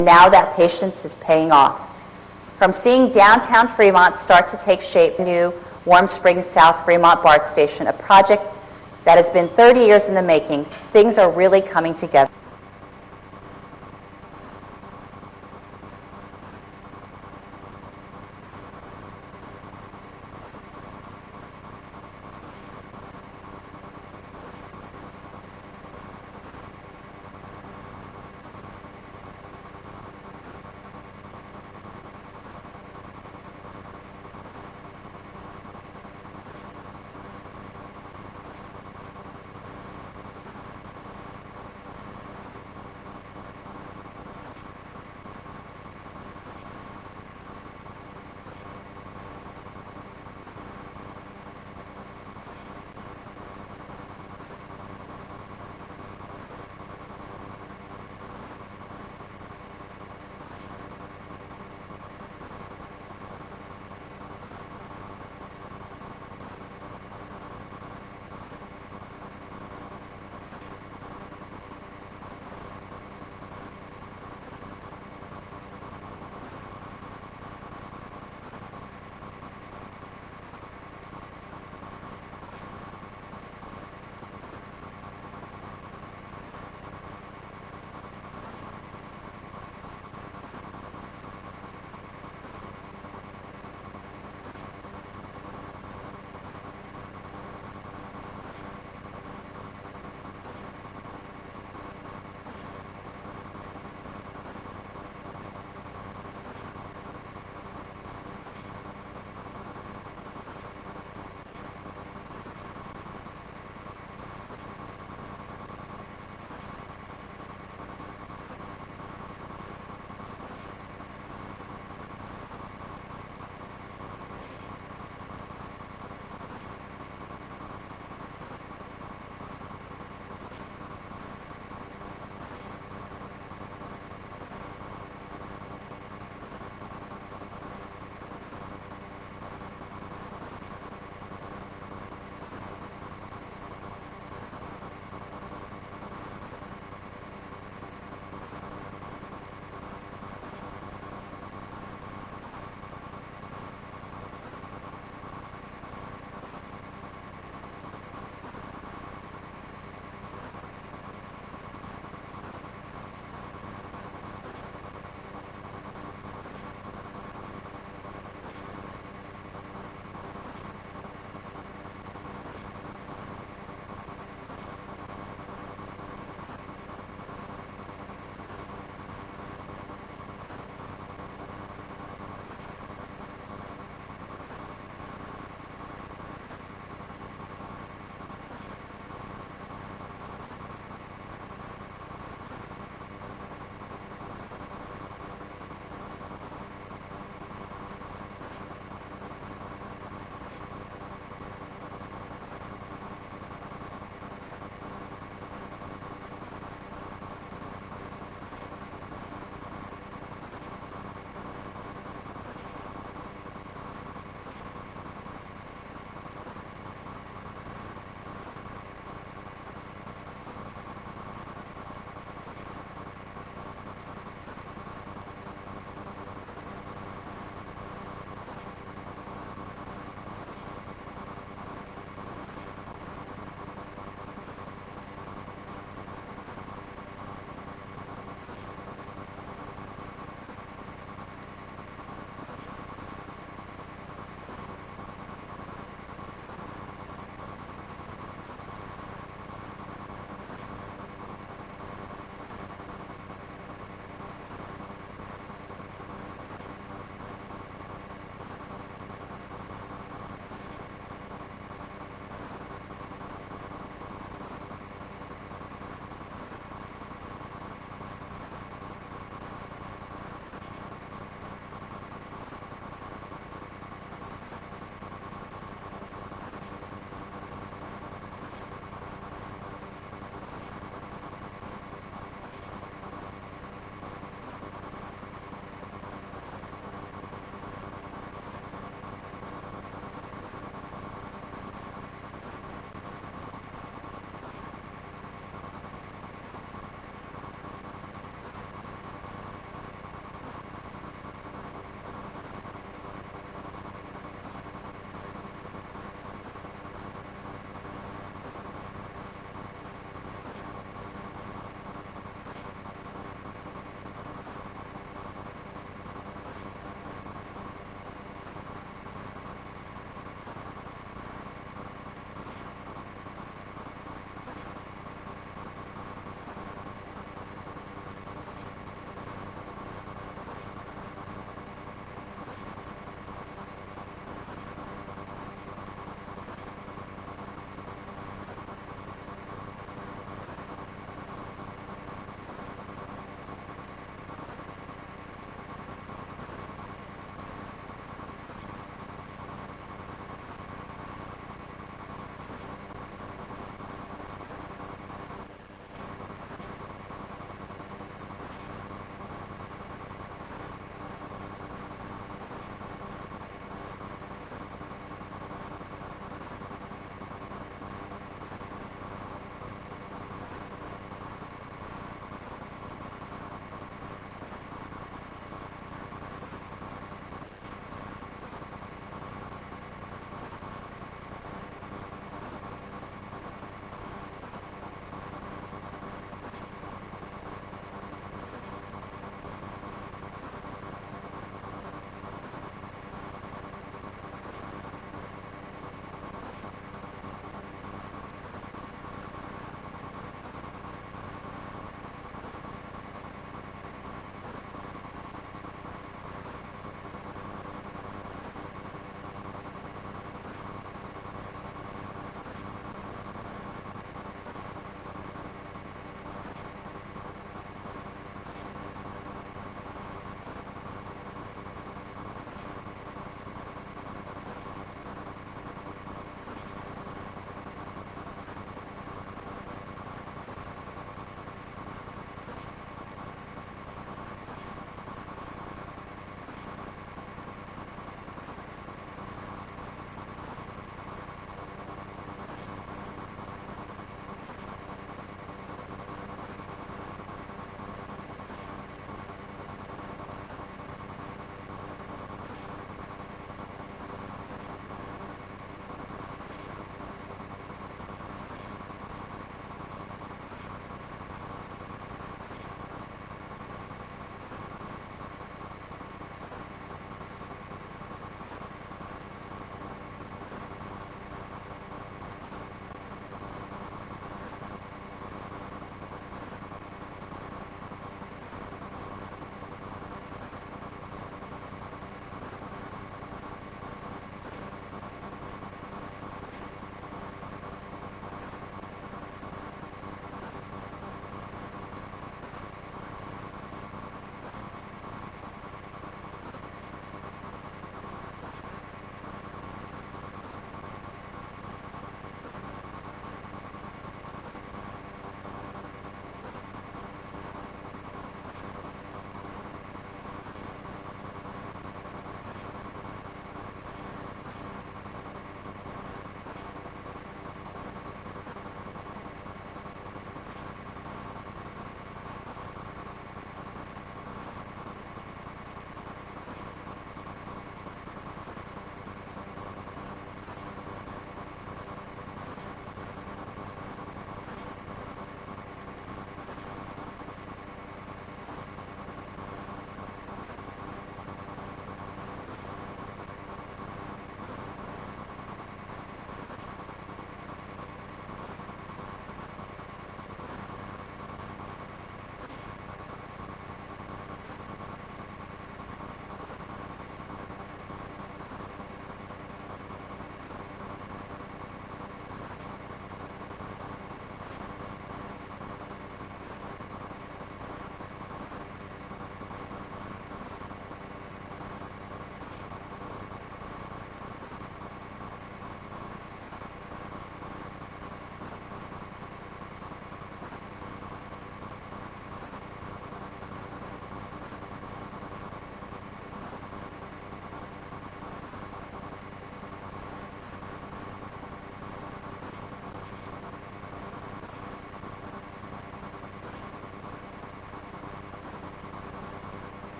Now that patience is paying off. From seeing downtown Fremont start to take shape, new Warm Springs South Fremont BART Station, a project that has been 30 years in the making, things are really coming together.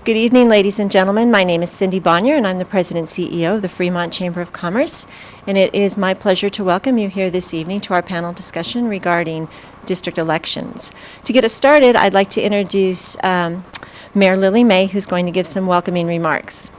Good evening, ladies and gentlemen. My name is Cindy Bonior, and I'm the President and CEO of the Fremont Chamber of Commerce. And it is my pleasure to welcome you here this evening to our panel discussion regarding district elections. To get us started, I'd like to introduce Mayor Lily May, who's going to give some welcoming remarks.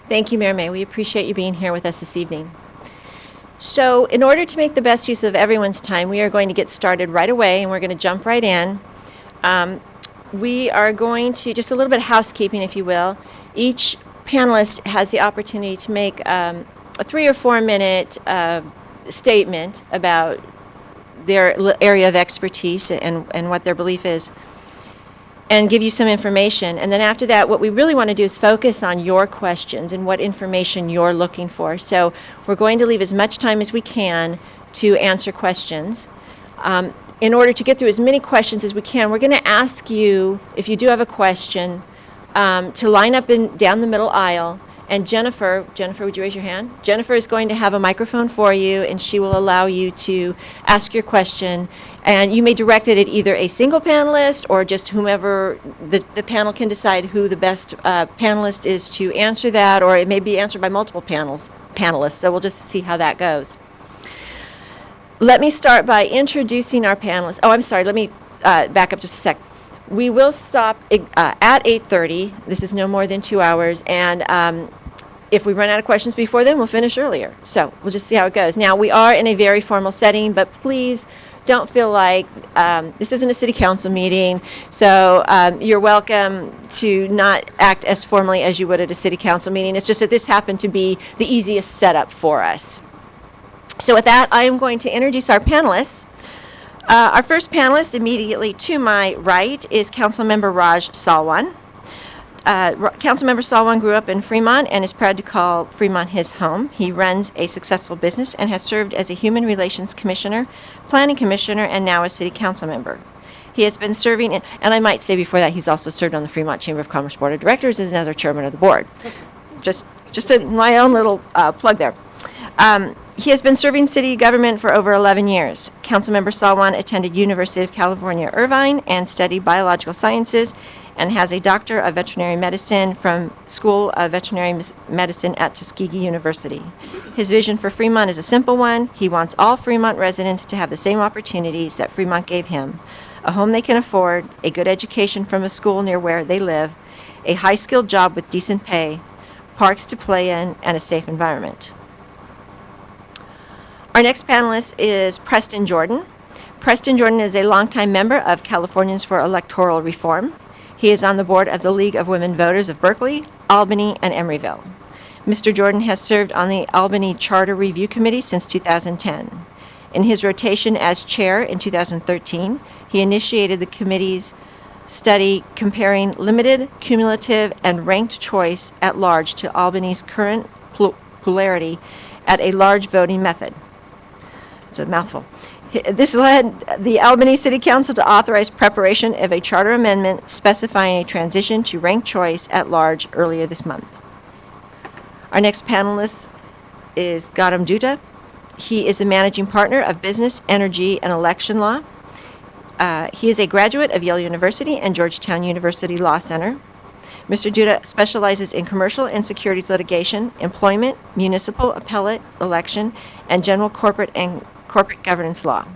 Thank you, Mayor May. We appreciate you being here with us this evening. So in order to make the best use of everyone's time, we are going to get started right away, and we're going to jump right in. We are going to, just a little bit of housekeeping, if you will. Each panelist has the opportunity to make a 3 or 4 minute statement about their area of expertise and what their belief is, and give you some information. And then after that, what we really want to do is focus on your questions and what information you're looking for. So we're going to leave as much time as we can to answer questions. In order to get through as many questions as we can, we're going to ask you, if you do have a question, to line up down the middle aisle. And Jennifer, would you raise your hand? Jennifer is going to have a microphone for you, and she will allow you to ask your question. And you may direct it at either a single panelist or just whomever the panel can decide who the best panelist is to answer that, or it may be answered by multiple panelists. So we'll just see how that goes. Let me start by introducing our panelists. Oh, I'm sorry. Let me back up just a sec. We will stop at 8:30. This is no more than 2 hours. And if we run out of questions before then, we'll finish earlier. So we'll just see how it goes. Now, we are in a very formal setting, but please don't feel like this isn't a city council meeting. So you're welcome to not act as formally as you would at a city council meeting. It's just that this happened to be the easiest setup for us. So with that, I am going to introduce our panelists. Our first panelist immediately to my right is Councilmember Raj Salwan. Councilmember Salwan grew up in Fremont and is proud to call Fremont his home. He runs a successful business and has served as a Human Relations Commissioner, Planning Commissioner, and now a City Council member. He has been serving, and I might say before that, he's also served on the Fremont Chamber of Commerce Board of Directors as another chairman of the board. Just my own little plug there. He has been serving city government for over 11 years. Councilmember Salwan attended University of California, Irvine, and studied biological sciences, and has a Doctor of Veterinary Medicine from School of Veterinary Medicine at Tuskegee University. His vision for Fremont is a simple one. He wants all Fremont residents to have the same opportunities that Fremont gave him: a home they can afford, a good education from a school near where they live, a high-skilled job with decent pay, parks to play in, and a safe environment. Our next panelist is Preston Jordan. Preston Jordan is a longtime member of Californians for Electoral Reform. He is on the board of the League of Women Voters of Berkeley, Albany, and Emeryville. Mr. Jordan has served on the Albany Charter Review Committee since 2010. In his rotation as chair in 2013, he initiated the committee's study comparing limited, cumulative, and ranked choice at large to Albany's current plurality at a large voting method. It's a mouthful. This led the Albany City Council to authorize preparation of a charter amendment specifying a transition to ranked choice at large earlier this month. Our next panelist is Gautam Dutta. He is the managing partner of Business, Energy, and Election Law. He is a graduate of Yale University and Georgetown University Law Center. Mr. Dutta specializes in commercial and securities litigation, employment, municipal, appellate, election, and general corporate governance law.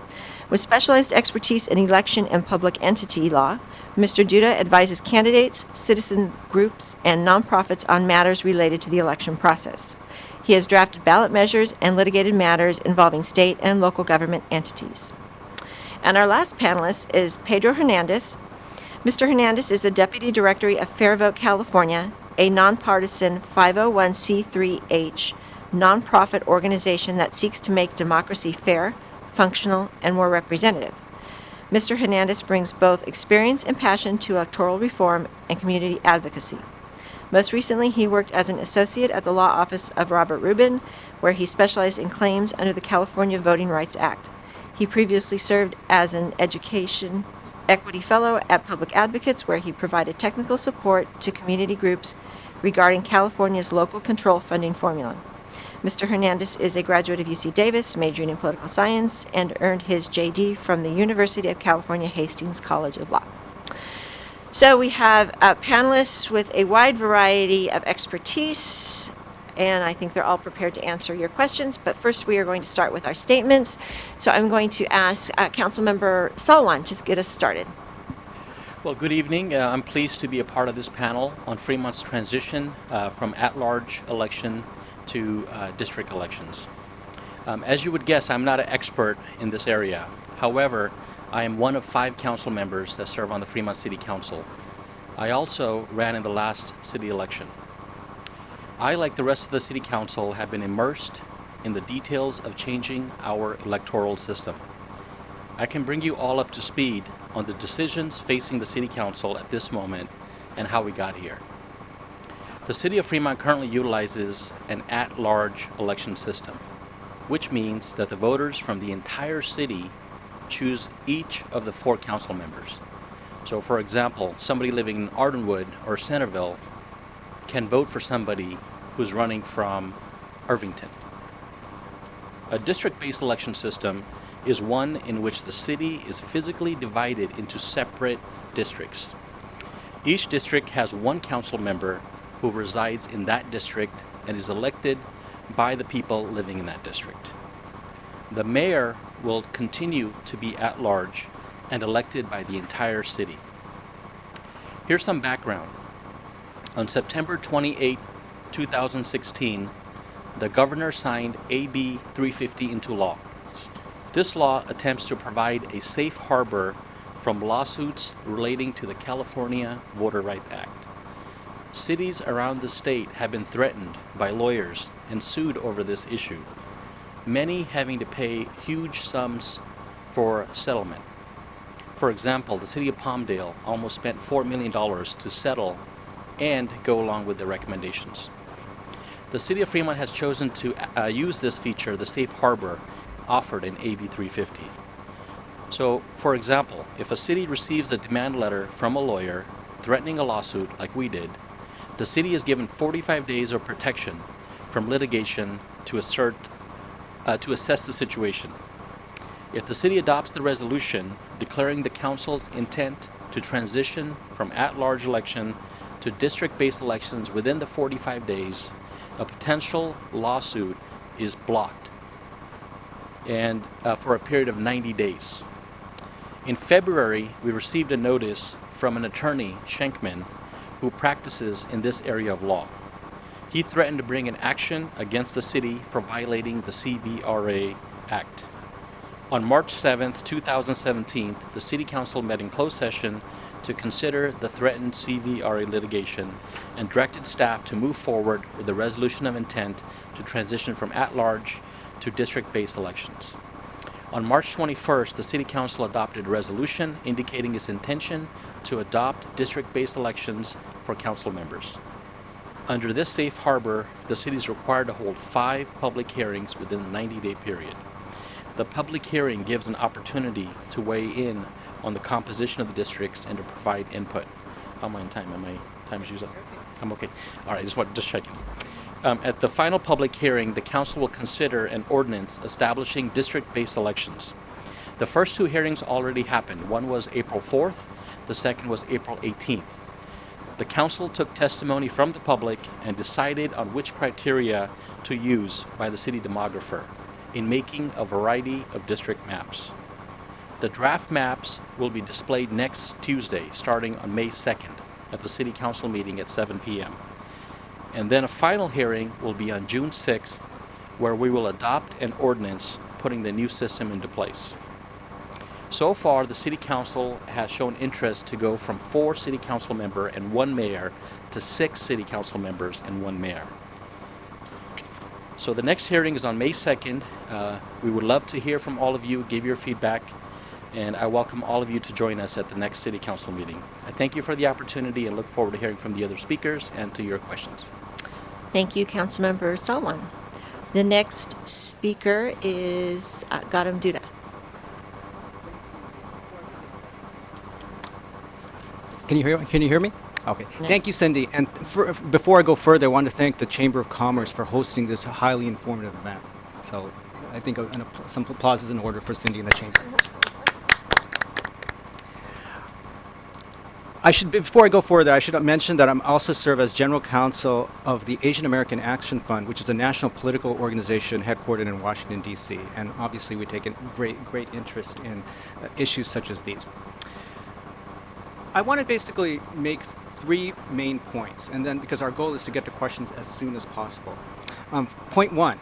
With specialized expertise in election and public entity law, Mr. Dutta advises candidates, citizen groups, and nonprofits on matters related to the election process. He has drafted ballot measures and litigated matters involving state and local government entities. And our last panelist is Pedro Hernandez. Mr. Hernandez is the Deputy Director of Fair Vote California, a nonpartisan 501c3h nonprofit organization that seeks to make democracy fair, functional, and more representative. Mr. Hernandez brings both experience and passion to electoral reform and community advocacy. Most recently, he worked as an associate at the law office of Robert Rubin, where he specialized in claims under the California Voting Rights Act. He previously served as an education equity fellow at Public Advocates, where he provided technical support to community groups regarding California's local control funding formula. Mr. Hernandez is a graduate of UC Davis, majoring in political science, and earned his JD from the University of California Hastings College of Law. So we have panelists with a wide variety of expertise, and I think they're all prepared to answer your questions. But first, we are going to start with our statements. So I'm going to ask Councilmember Salwan to get us started. Well, good evening. I'm pleased to be a part of this panel on Fremont's transition from at-large election to district elections. As you would guess, I'm not an expert in this area. However, I am one of 5 council members that serve on the Fremont City Council. I also ran in the last city election. I, like the rest of the City Council, have been immersed in the details of changing our electoral system. I can bring you all up to speed on the decisions facing the City Council at this moment and how we got here. The City of Fremont currently utilizes an at-large election system, which means that the voters from the entire city choose each of the 4 council members. So, for example, somebody living in Ardenwood or Centerville can vote for somebody who's running from Irvington. A district-based election system is one in which the city is physically divided into separate districts. Each district has 1 council member who resides in that district and is elected by the people living in that district. The mayor will continue to be at large and elected by the entire city. Here's some background. On September 28, 2016, the governor signed AB 350 into law. This law attempts to provide a safe harbor from lawsuits relating to the California Voter Rights Act. Cities around the state have been threatened by lawyers and sued over this issue, many having to pay huge sums for settlement. For example, the city of Palmdale almost spent $4 million to settle and go along with the recommendations. The city of Fremont has chosen to use this feature, the safe harbor, offered in AB 350. So, for example, if a city receives a demand letter from a lawyer threatening a lawsuit like we did, the city is given 45 days of protection from litigation to assert to assess the situation. If the city adopts the resolution declaring the council's intent to transition from at-large election to district-based elections within the 45 days, a potential lawsuit is blocked and for a period of 90 days. In February, we received a notice from an attorney, Schenkman, who practices in this area of law. He threatened to bring an action against the city for violating the CVRA Act. On March 7th, 2017, the City Council met in closed session to consider the threatened CVRA litigation and directed staff to move forward with the resolution of intent to transition from at-large to district-based elections. On March 21st, the City Council adopted a resolution indicating its intention to adopt district-based elections for council members. Under this safe harbor, the city is required to hold 5 public hearings within a 90-day period. The public hearing gives an opportunity to weigh in on the composition of the districts and to provide input. How am I in time? Time is used up? I'm okay. All right, just checking. At the final public hearing, the council will consider an ordinance establishing district-based elections. The first 2 hearings already happened. One was April 4th, the second was April 18th. The council took testimony from the public and decided on which criteria to use by the city demographer in making a variety of district maps. The draft maps will be displayed next Tuesday, starting on May 2nd at the City Council meeting at 7 p.m. And then a final hearing will be on June 6th, where we will adopt an ordinance putting the new system into place. So far, the City Council has shown interest to go from 4 City Council member and 1 mayor to 6 City Council members and 1 mayor. So the next hearing is on May 2nd. We would love to hear from all of you, give your feedback, and I welcome all of you to join us at the next City Council meeting. I thank you for the opportunity and look forward to hearing from the other speakers and to your questions. Thank you, Councilmember Salwan. The next speaker is Gautam Duda. Can you hear me? Okay. Yeah. Thank you, Cindy. And before I go further, I want to thank the Chamber of Commerce for hosting this highly informative event. So I think some applause is in order for Cindy and the Chamber. Before I go further, I should mention that I'm also serve as General Counsel of the Asian American Action Fund, which is a national political organization headquartered in Washington, D.C. And obviously we take a great interest in issues such as these. I want to basically make 3 main points, and then because our goal is to get to questions as soon as possible. Point 1,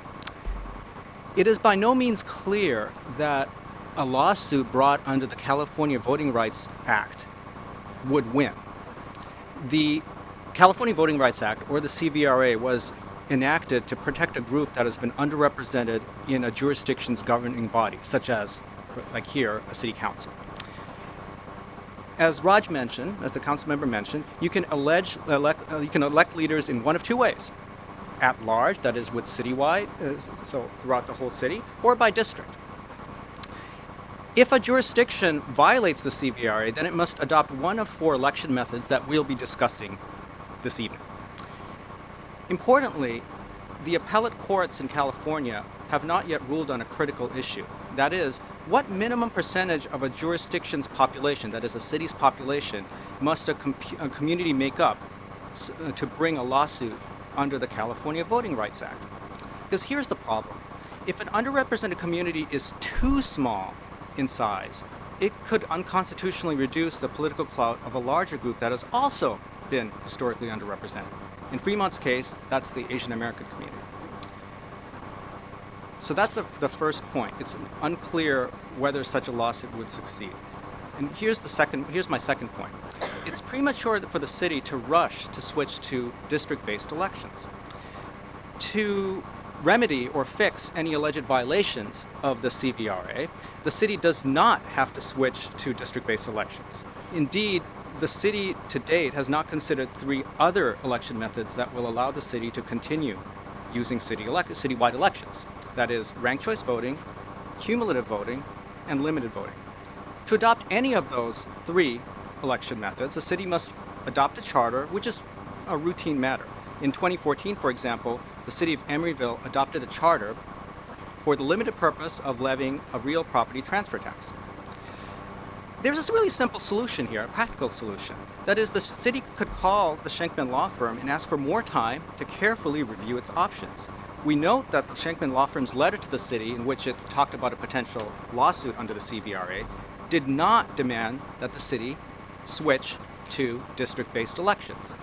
it is by no means clear that a lawsuit brought under the California Voting Rights Act would win. The California Voting Rights Act, or the CVRA, was enacted to protect a group that has been underrepresented in a jurisdiction's governing body, such as, like here, a city council. As Raj mentioned, as the council member mentioned, you can elect leaders in one of 2 ways: at large, that is with citywide, so throughout the whole city, or by district. If a jurisdiction violates the CVRA, then it must adopt one of 4 election methods that we'll be discussing this evening. Importantly, the appellate courts in California have not yet ruled on a critical issue. That is, what minimum percentage of a jurisdiction's population, that is a city's population, must a community make up to bring a lawsuit under the California Voting Rights Act? Because here's the problem. If an underrepresented community is too small in size, it could unconstitutionally reduce the political clout of a larger group that has also been historically underrepresented. In Fremont's case, that's the Asian American community. So that's the first point. It's unclear whether such a lawsuit would succeed. And here's my second point. It's premature for the city to rush to switch to district-based elections. To remedy or fix any alleged violations of the CVRA, the city does not have to switch to district-based elections. Indeed, the city to date has not considered 3 other election methods that will allow the city to continue using citywide elections. That is, ranked choice voting, cumulative voting, and limited voting. To adopt any of those 3 election methods, the city must adopt a charter, which is a routine matter. In 2014, for example, the city of Emeryville adopted a charter for the limited purpose of levying a real property transfer tax. There's a really simple solution here, a practical solution. That is, the city could call the Schenkman law firm and ask for more time to carefully review its options. We note that the Schenkman law firm's letter to the city, in which it talked about a potential lawsuit under the CVRA, did not demand that the city switch to district-based elections.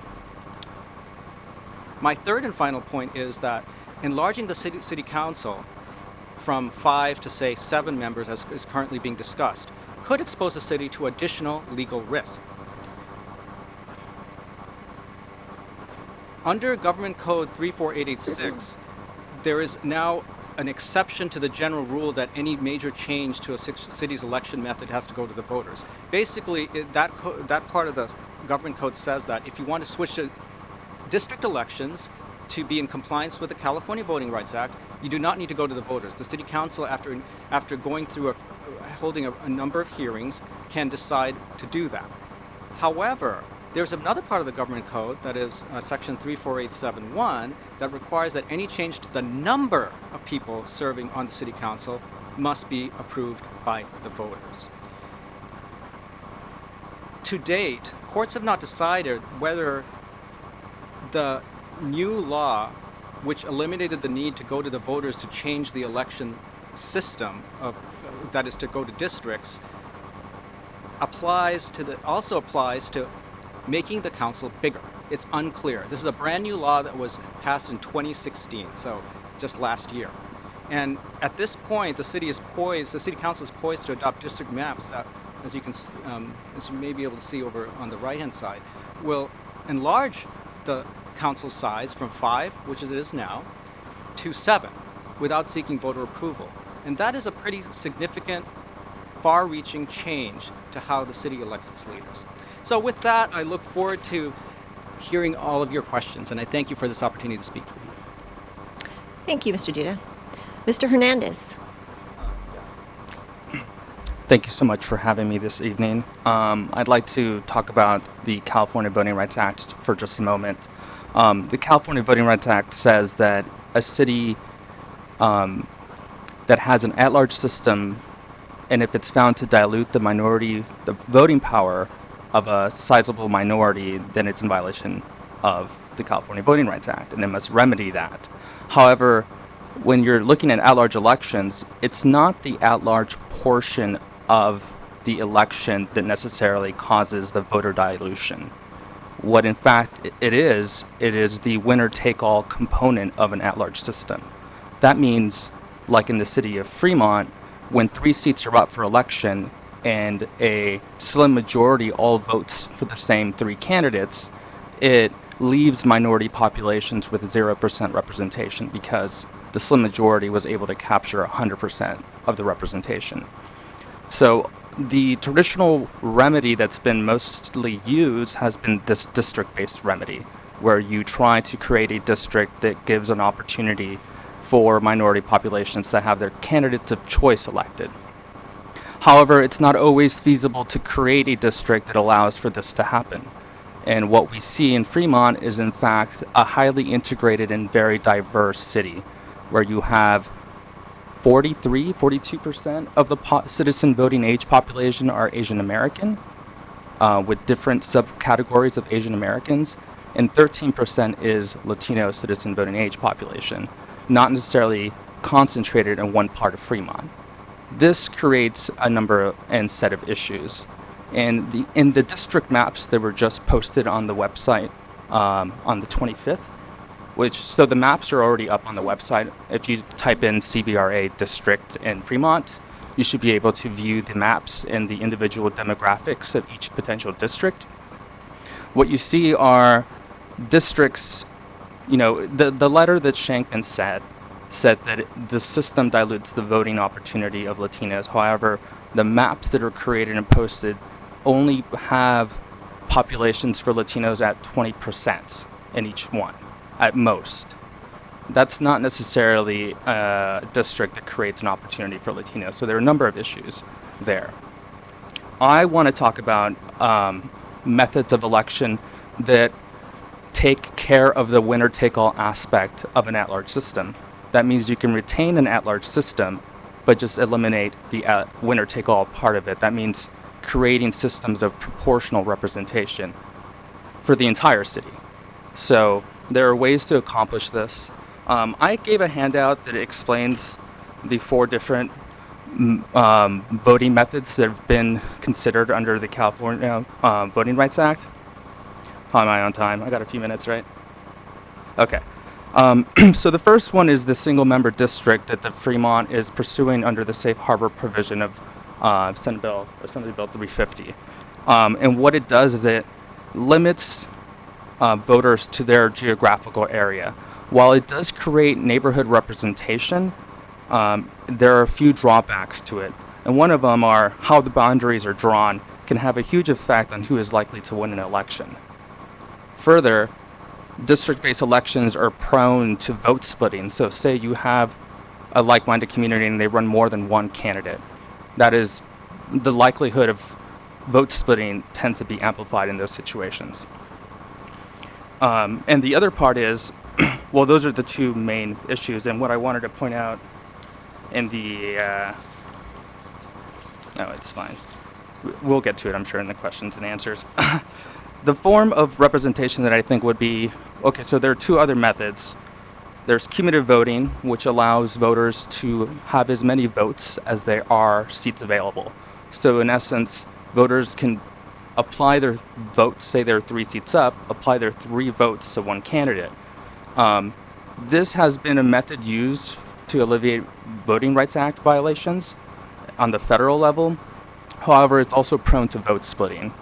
My third and final point is that enlarging the city council from 5 to, say, 7 members, as is currently being discussed, could expose the city to additional legal risk. Under Government Code 34886, there is now an exception to the general rule that any major change to a city's election method has to go to the voters. Basically, that part of the Government Code says that if you want to switch to district elections to be in compliance with the California Voting Rights Act, you do not need to go to the voters. The City Council, after going through holding a number of hearings, can decide to do that. However, there's another part of the Government Code, that is Section 34871, that requires that any change to the number of people serving on the City Council must be approved by the voters. To date, courts have not decided whether the new law, which eliminated the need to go to the voters to change the election system, that is to go to districts, also applies to making the council bigger. It's unclear. This is a brand new law that was passed in 2016, so just last year. And at this point, the city council is poised to adopt district maps that, as you may be able to see over on the right-hand side, will enlarge the council size from 5, which it is now, to 7, without seeking voter approval. And that is a pretty significant, far-reaching change to how the city elects its leaders. So with that, I look forward to hearing all of your questions, and I thank you for this opportunity to speak to you. Thank you, Mr. Duda. Mr. Hernandez. Thank you so much for having me this evening. I'd like to talk about the California Voting Rights Act for just a moment. The California Voting Rights Act says that a city that has an at-large system, and if it's found to dilute the voting power of a sizable minority, then it's in violation of the California Voting Rights Act, and it must remedy that. However, when you're looking at at-large elections, it's not the at-large portion of the election that necessarily causes the voter dilution. What in fact it is the winner-take-all component of an at-large system. That means, like in the city of Fremont, when 3 seats are up for election and a slim majority all votes for the same 3 candidates, it leaves minority populations with 0% representation because the slim majority was able to capture 100% of the representation. So the traditional remedy that's been mostly used has been this district-based remedy, where you try to create a district that gives an opportunity for minority populations to have their candidates of choice elected. However, it's not always feasible to create a district that allows for this to happen. And what we see in Fremont is, in fact, a highly integrated and very diverse city, where you have 42% of the citizen voting age population are Asian American, with different subcategories of Asian Americans, and 13% is Latino citizen voting age population, not necessarily concentrated in one part of Fremont. This creates a number and set of issues. And in the district maps that were just posted on the website on the 25th, so the maps are already up on the website. If you type in CVRA district in Fremont, you should be able to view the maps and the individual demographics of each potential district. What you see are districts, the letter that Schenkman said that the system dilutes the voting opportunity of Latinos. However, the maps that are created and posted only have populations for Latinos at 20% in each one, at most. That's not necessarily a district that creates an opportunity for Latinos. So there are a number of issues there. I want to talk about methods of election that take care of the winner-take-all aspect of an at-large system. That means you can retain an at-large system, but just eliminate the winner-take-all part of it. That means creating systems of proportional representation for the entire city. So there are ways to accomplish this. I gave a handout that explains the 4 different voting methods that have been considered under the California Voting Rights Act. How am I on time? I got a few minutes, right? Okay. So the first one is the single-member district that the Fremont is pursuing under the safe harbor provision of Senate Bill 350. And what it does is it limits voters to their geographical area. While it does create neighborhood representation, there are a few drawbacks to it. And one of them are how the boundaries are drawn can have a huge effect on who is likely to win an election. Further, district-based elections are prone to vote splitting. So say you have a like-minded community and they run more than one candidate. That is, the likelihood of vote splitting tends to be amplified in those situations. And the other part is, well, those are the 2 main issues. And what I wanted to point out in the, no, it's fine. We'll get to it, I'm sure, in the questions and answers. The form of representation that I think would be, okay, so there are 2 other methods. There's cumulative voting, which allows voters to have as many votes as there are seats available. So in essence, voters can apply their votes, say there are 3 seats up, apply their 3 votes to one candidate. This has been a method used to alleviate Voting Rights Act violations on the federal level. However, it's also prone to vote splitting,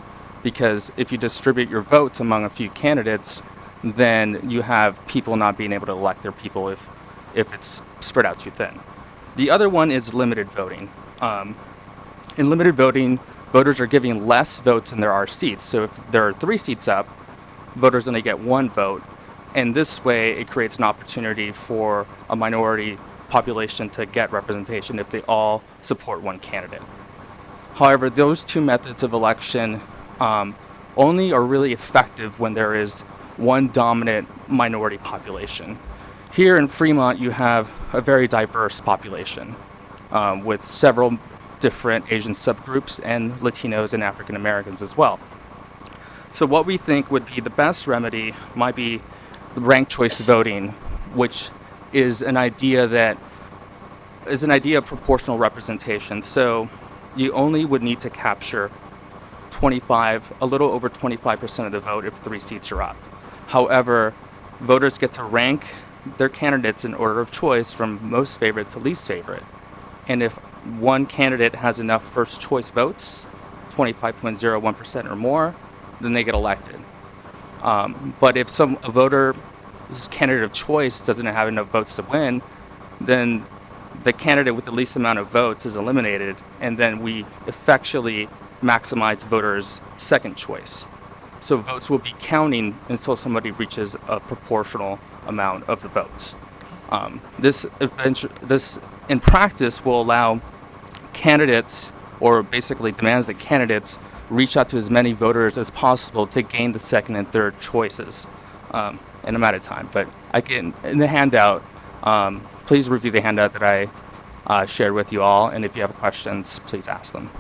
because if you distribute your votes among a few candidates, then you have people not being able to elect their people if it's spread out too thin. The other one is limited voting. In limited voting, voters are giving less votes than there are seats. So if there are 3 seats up, voters only get 1 vote. And this way, it creates an opportunity for a minority population to get representation if they all support one candidate. However, those 2 methods of election only are really effective when there is one dominant minority population. Here in Fremont, you have a very diverse population with several different Asian subgroups and Latinos and African Americans as well. So what we think would be the best remedy might be ranked choice voting, which is an idea of proportional representation. So you only would need to capture a little over 25% of the vote if 3 seats are up. However, voters get to rank their candidates in order of choice from most favorite to least favorite. And if one candidate has enough first choice votes, 25.01% or more, then they get elected. But if a voter's candidate of choice doesn't have enough votes to win, then the candidate with the least amount of votes is eliminated, and then we effectually maximize voters' second choice. So votes will be counting until somebody reaches a proportional amount of the votes. This in practice will allow candidates, or basically demands that candidates reach out to as many voters as possible to gain the second and third choices. And I'm out of time, but in the handout, please review the handout that I shared with you all, and if you have questions, please ask them.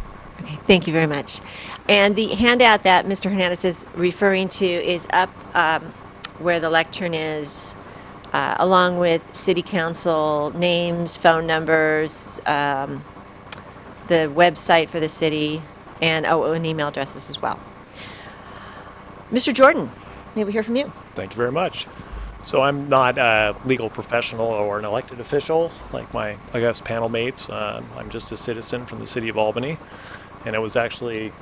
Okay, thank you very much. And the handout that Mr. Hernandez is referring to is up where the lectern is, along with City Council names, phone numbers, the website for the city, and and email addresses as well. Mr. Jordan, may we hear from you? Thank you very much. So I'm not a legal professional or an elected official like my, panel mates. I'm just a citizen from the city of Albany. And it was actually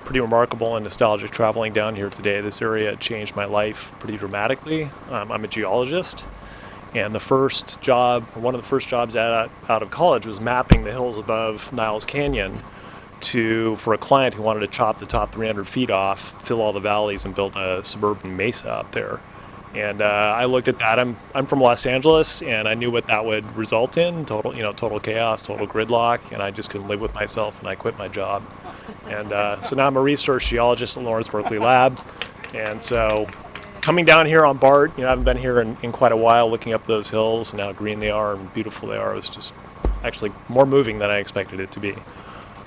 pretty remarkable and nostalgic traveling down here today. This area changed my life pretty dramatically. I'm a geologist. And one of the first jobs out of college was mapping the hills above Niles Canyon for a client who wanted to chop the top 300 feet off, fill all the valleys, and build a suburban mesa up there. And I looked at that. I'm from Los Angeles, and I knew what that would result in: total chaos, total gridlock, and I just couldn't live with myself, and I quit my job. And so now I'm a research geologist at Lawrence Berkeley Lab, and so coming down here on BART, I haven't been here in quite a while, looking up those hills and how green they are and beautiful they are. It was just actually more moving than I expected it to be.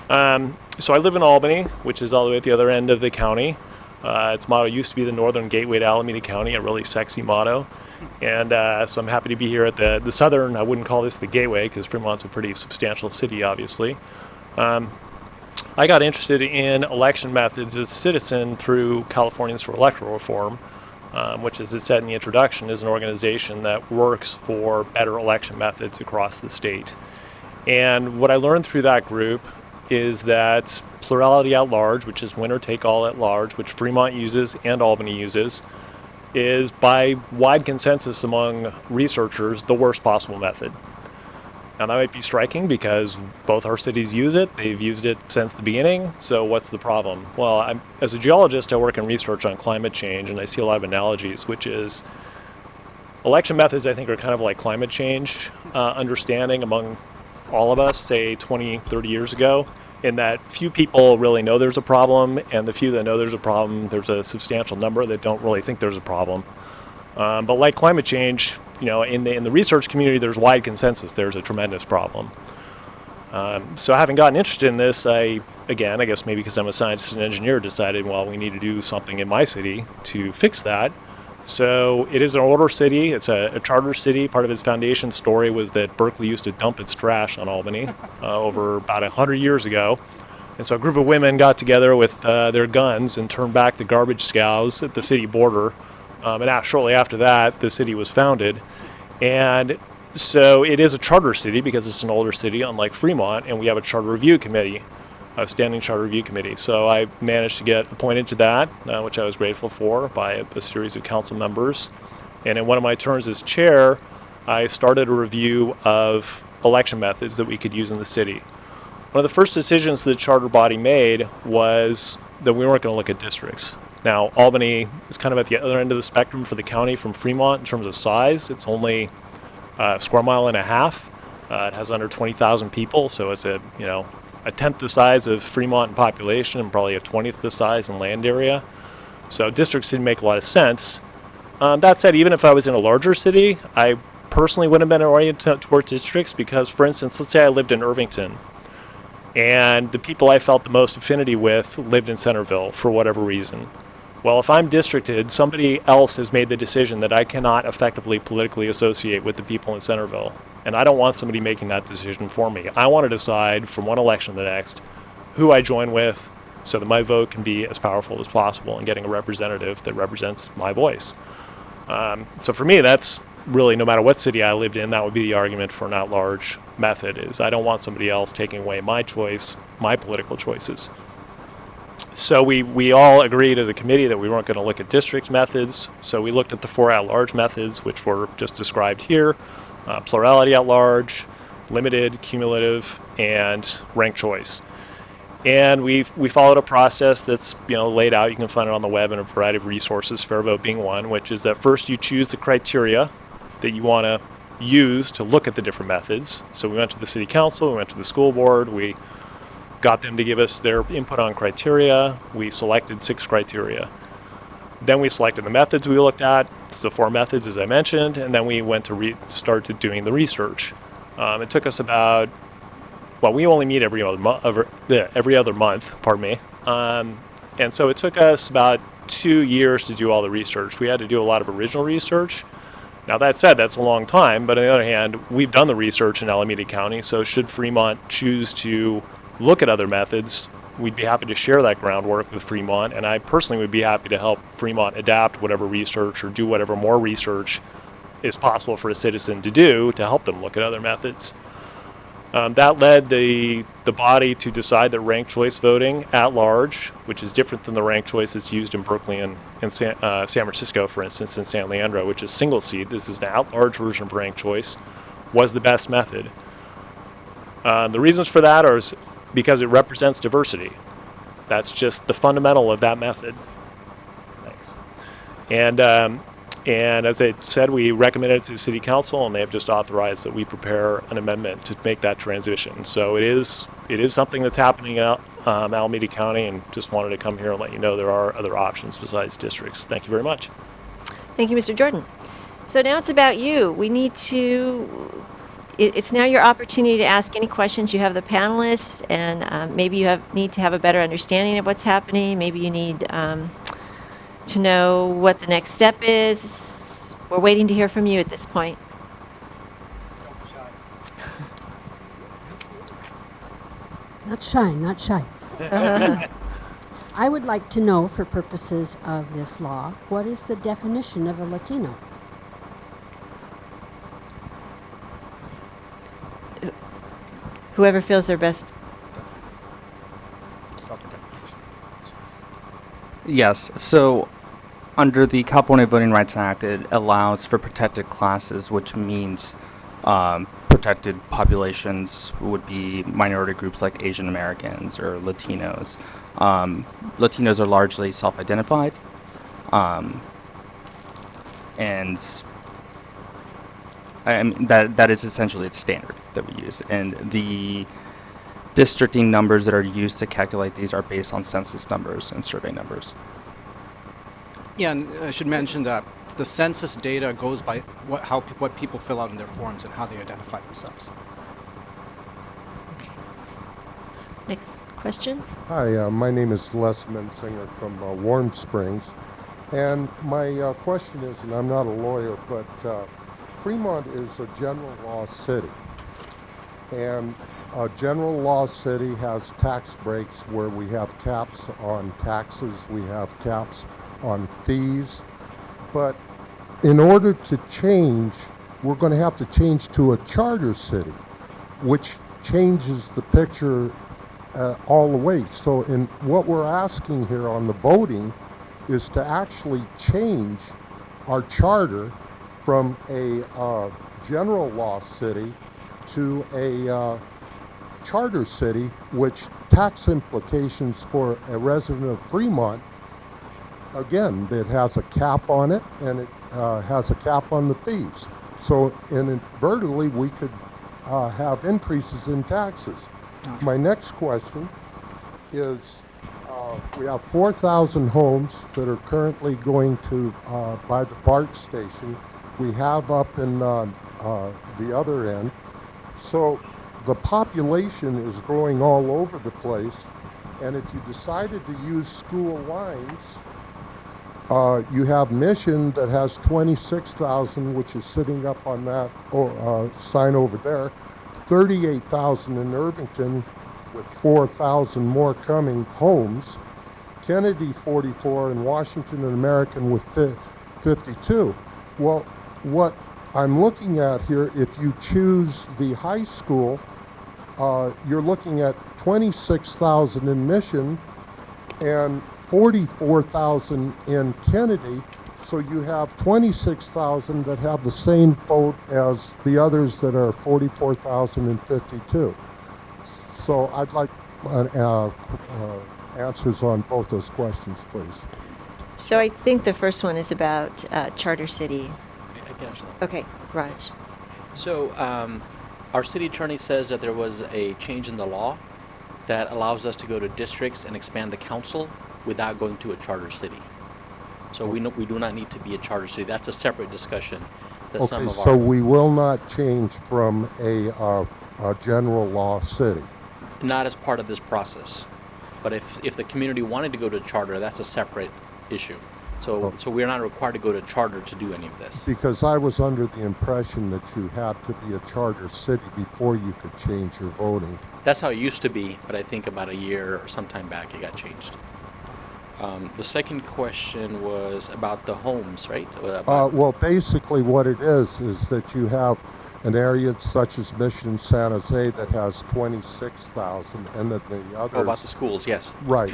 So I live in Albany, which is all the way at the other end of the county. Its motto used to be the Northern Gateway to Alameda County, a really sexy motto. And so I'm happy to be here at the southern, I wouldn't call this the Gateway because Fremont's a pretty substantial city, obviously. I got interested in election methods as a citizen through Californians for Electoral Reform, which, as it said in the introduction, is an organization that works for better election methods across the state. And what I learned through that group is that plurality at large, which is winner take all at large, which Fremont uses and Albany uses, is by wide consensus among researchers the worst possible method. Now that might be striking because both our cities use it. They've used it since the beginning. So what's the problem? Well, as a geologist, I work in research on climate change, and I see a lot of analogies, which is election methods, I think, are kind of like climate change understanding among all of us, say 20, 30 years ago, in that few people really know there's a problem, and the few that know there's a problem, there's a substantial number that don't really think there's a problem. But like climate change, in the research community, there's wide consensus there's a tremendous problem. So having gotten interested in this, I guess maybe because I'm a scientist and engineer, decided, well, we need to do something in my city to fix that. So it is an older city. It's a charter city. Part of its foundation story was that Berkeley used to dump its trash on Albany over about 100 years ago. And so a group of women got together with their guns and turned back the garbage scows at the city border. And shortly after that, the city was founded. And so it is a charter city because it's an older city, unlike Fremont, and we have a charter review committee, a standing charter review committee. So I managed to get appointed to that, which I was grateful for, by a series of council members. And in one of my turns as chair, I started a review of election methods that we could use in the city. One of the first decisions the charter body made was that we weren't going to look at districts. Now, Albany is kind of at the other end of the spectrum for the county from Fremont in terms of size. It's only a square mile and a half. It has under 20,000 people, so it's a tenth the size of Fremont in population and probably a 20th the size in land area. So districts didn't make a lot of sense. That said, even if I was in a larger city, I personally wouldn't have been oriented towards districts because, for instance, let's say I lived in Irvington and the people I felt the most affinity with lived in Centerville for whatever reason. Well, if I'm districted, somebody else has made the decision that I cannot effectively politically associate with the people in Centerville. And I don't want somebody making that decision for me. I want to decide from one election to the next who I join with so that my vote can be as powerful as possible in getting a representative that represents my voice. So for me, that's really, no matter what city I lived in, that would be the argument for an at-large method, is I don't want somebody else taking away my choice, my political choices. So we all agreed as a committee that we weren't going to look at district methods. So we looked at the 4 at-large methods, which were just described here: plurality at large, limited, cumulative, and ranked choice. And we followed a process that's laid out. You can find it on the web in a variety of resources, Fair Vote being one, which is that first you choose the criteria that you want to use to look at the different methods. So we went to the city council, we went to the school board, we got them to give us their input on criteria. We selected 6 criteria. Then we selected the methods we looked at. It's the 4 methods, as I mentioned, and then we went to started doing the research. It took us about, we only meet every other month, pardon me. And so it took us about 2 years to do all the research. We had to do a lot of original research. Now that said, that's a long time, but on the other hand, we've done the research in Alameda County, so should Fremont choose to look at other methods, we'd be happy to share that groundwork with Fremont, and I personally would be happy to help Fremont adapt whatever research or do whatever more research is possible for a citizen to do to help them look at other methods. That led the body to decide that ranked choice voting at large, which is different than the ranked choice that's used in Berkeley and San Francisco, for instance, in San Leandro, which is single seat. This is an at-large version of ranked choice, was the best method. The reasons for that are because it represents diversity. That's just the fundamental of that method. Thanks. And as I said, we recommended it to the city council, and they have just authorized that we prepare an amendment to make that transition. So it is something that's happening in Alameda County, and just wanted to come here and let you know there are other options besides districts. Thank you very much. Thank you, Mr. Jordan. So now it's about you. We need to, it's now your opportunity to ask any questions. You have the panelists, and maybe you need to have a better understanding of what's happening. Maybe you need to know what the next step is. We're waiting to hear from you at this point. Not shy, not shy. I would like to know, for purposes of this law, what is the definition of a Latino? Whoever feels their best. Yes. So under the California Voting Rights Act, it allows for protected classes, which means protected populations would be minority groups like Asian Americans or Latinos. Latinos are largely self-identified, and that is essentially the standard that we use. And the districting numbers that are used to calculate these are based on census numbers and survey numbers. Yeah, and I should mention that the census data goes by what people fill out in their forms and how they identify themselves. Next question. Hi, my name is Les Mensinger from Warm Springs. And my question is, and I'm not a lawyer, but Fremont is a general law city. And a general law city has tax breaks where we have caps on taxes, we have caps on fees. But in order to change, we're going to have to change to a charter city, which changes the picture all the way. So in what we're asking here on the voting is to actually change our charter from a general law city to a charter city, which tax implications for a resident of Fremont, again, it has a cap on it, and it has a cap on the fees. So inadvertently, we could have increases in taxes. My next question is, we have 4,000 homes that are currently going to by the BART station. We have up in the other end. So the population is growing all over the place. And if you decided to use school lines, you have Mission that has 26,000, which is sitting up on that sign over there. 38,000 in Irvington, with 4,000 more coming homes. Kennedy 44, and Washington and American with 52. Well, what I'm looking at here, if you choose the high school, you're looking at 26,000 in Mission and 44,000 in Kennedy. So you have 26,000 that have the same vote as the others that are 44,000 and 52. So I'd like answers on both those questions, please. So I think the first one is about Charter City. I can answer that. Okay, Raj. So our city attorney says that there was a change in the law that allows us to go to districts and expand the council without going to a charter city. So we do not need to be a charter city. That's a separate discussion. That some of so we will not change from a general law city. Not as part of this process. But if the community wanted to go to charter, that's a separate issue. So we're not required to go to charter to do any of this. Because I was under the impression that you had to be a charter city before you could change your voting. That's how it used to be, but I think about a year or sometime back it got changed. The second question was about the homes, right? Well, basically what it is that you have an area such as Mission San Jose that has 26,000, and then the others. Oh, about the schools, yes. Right.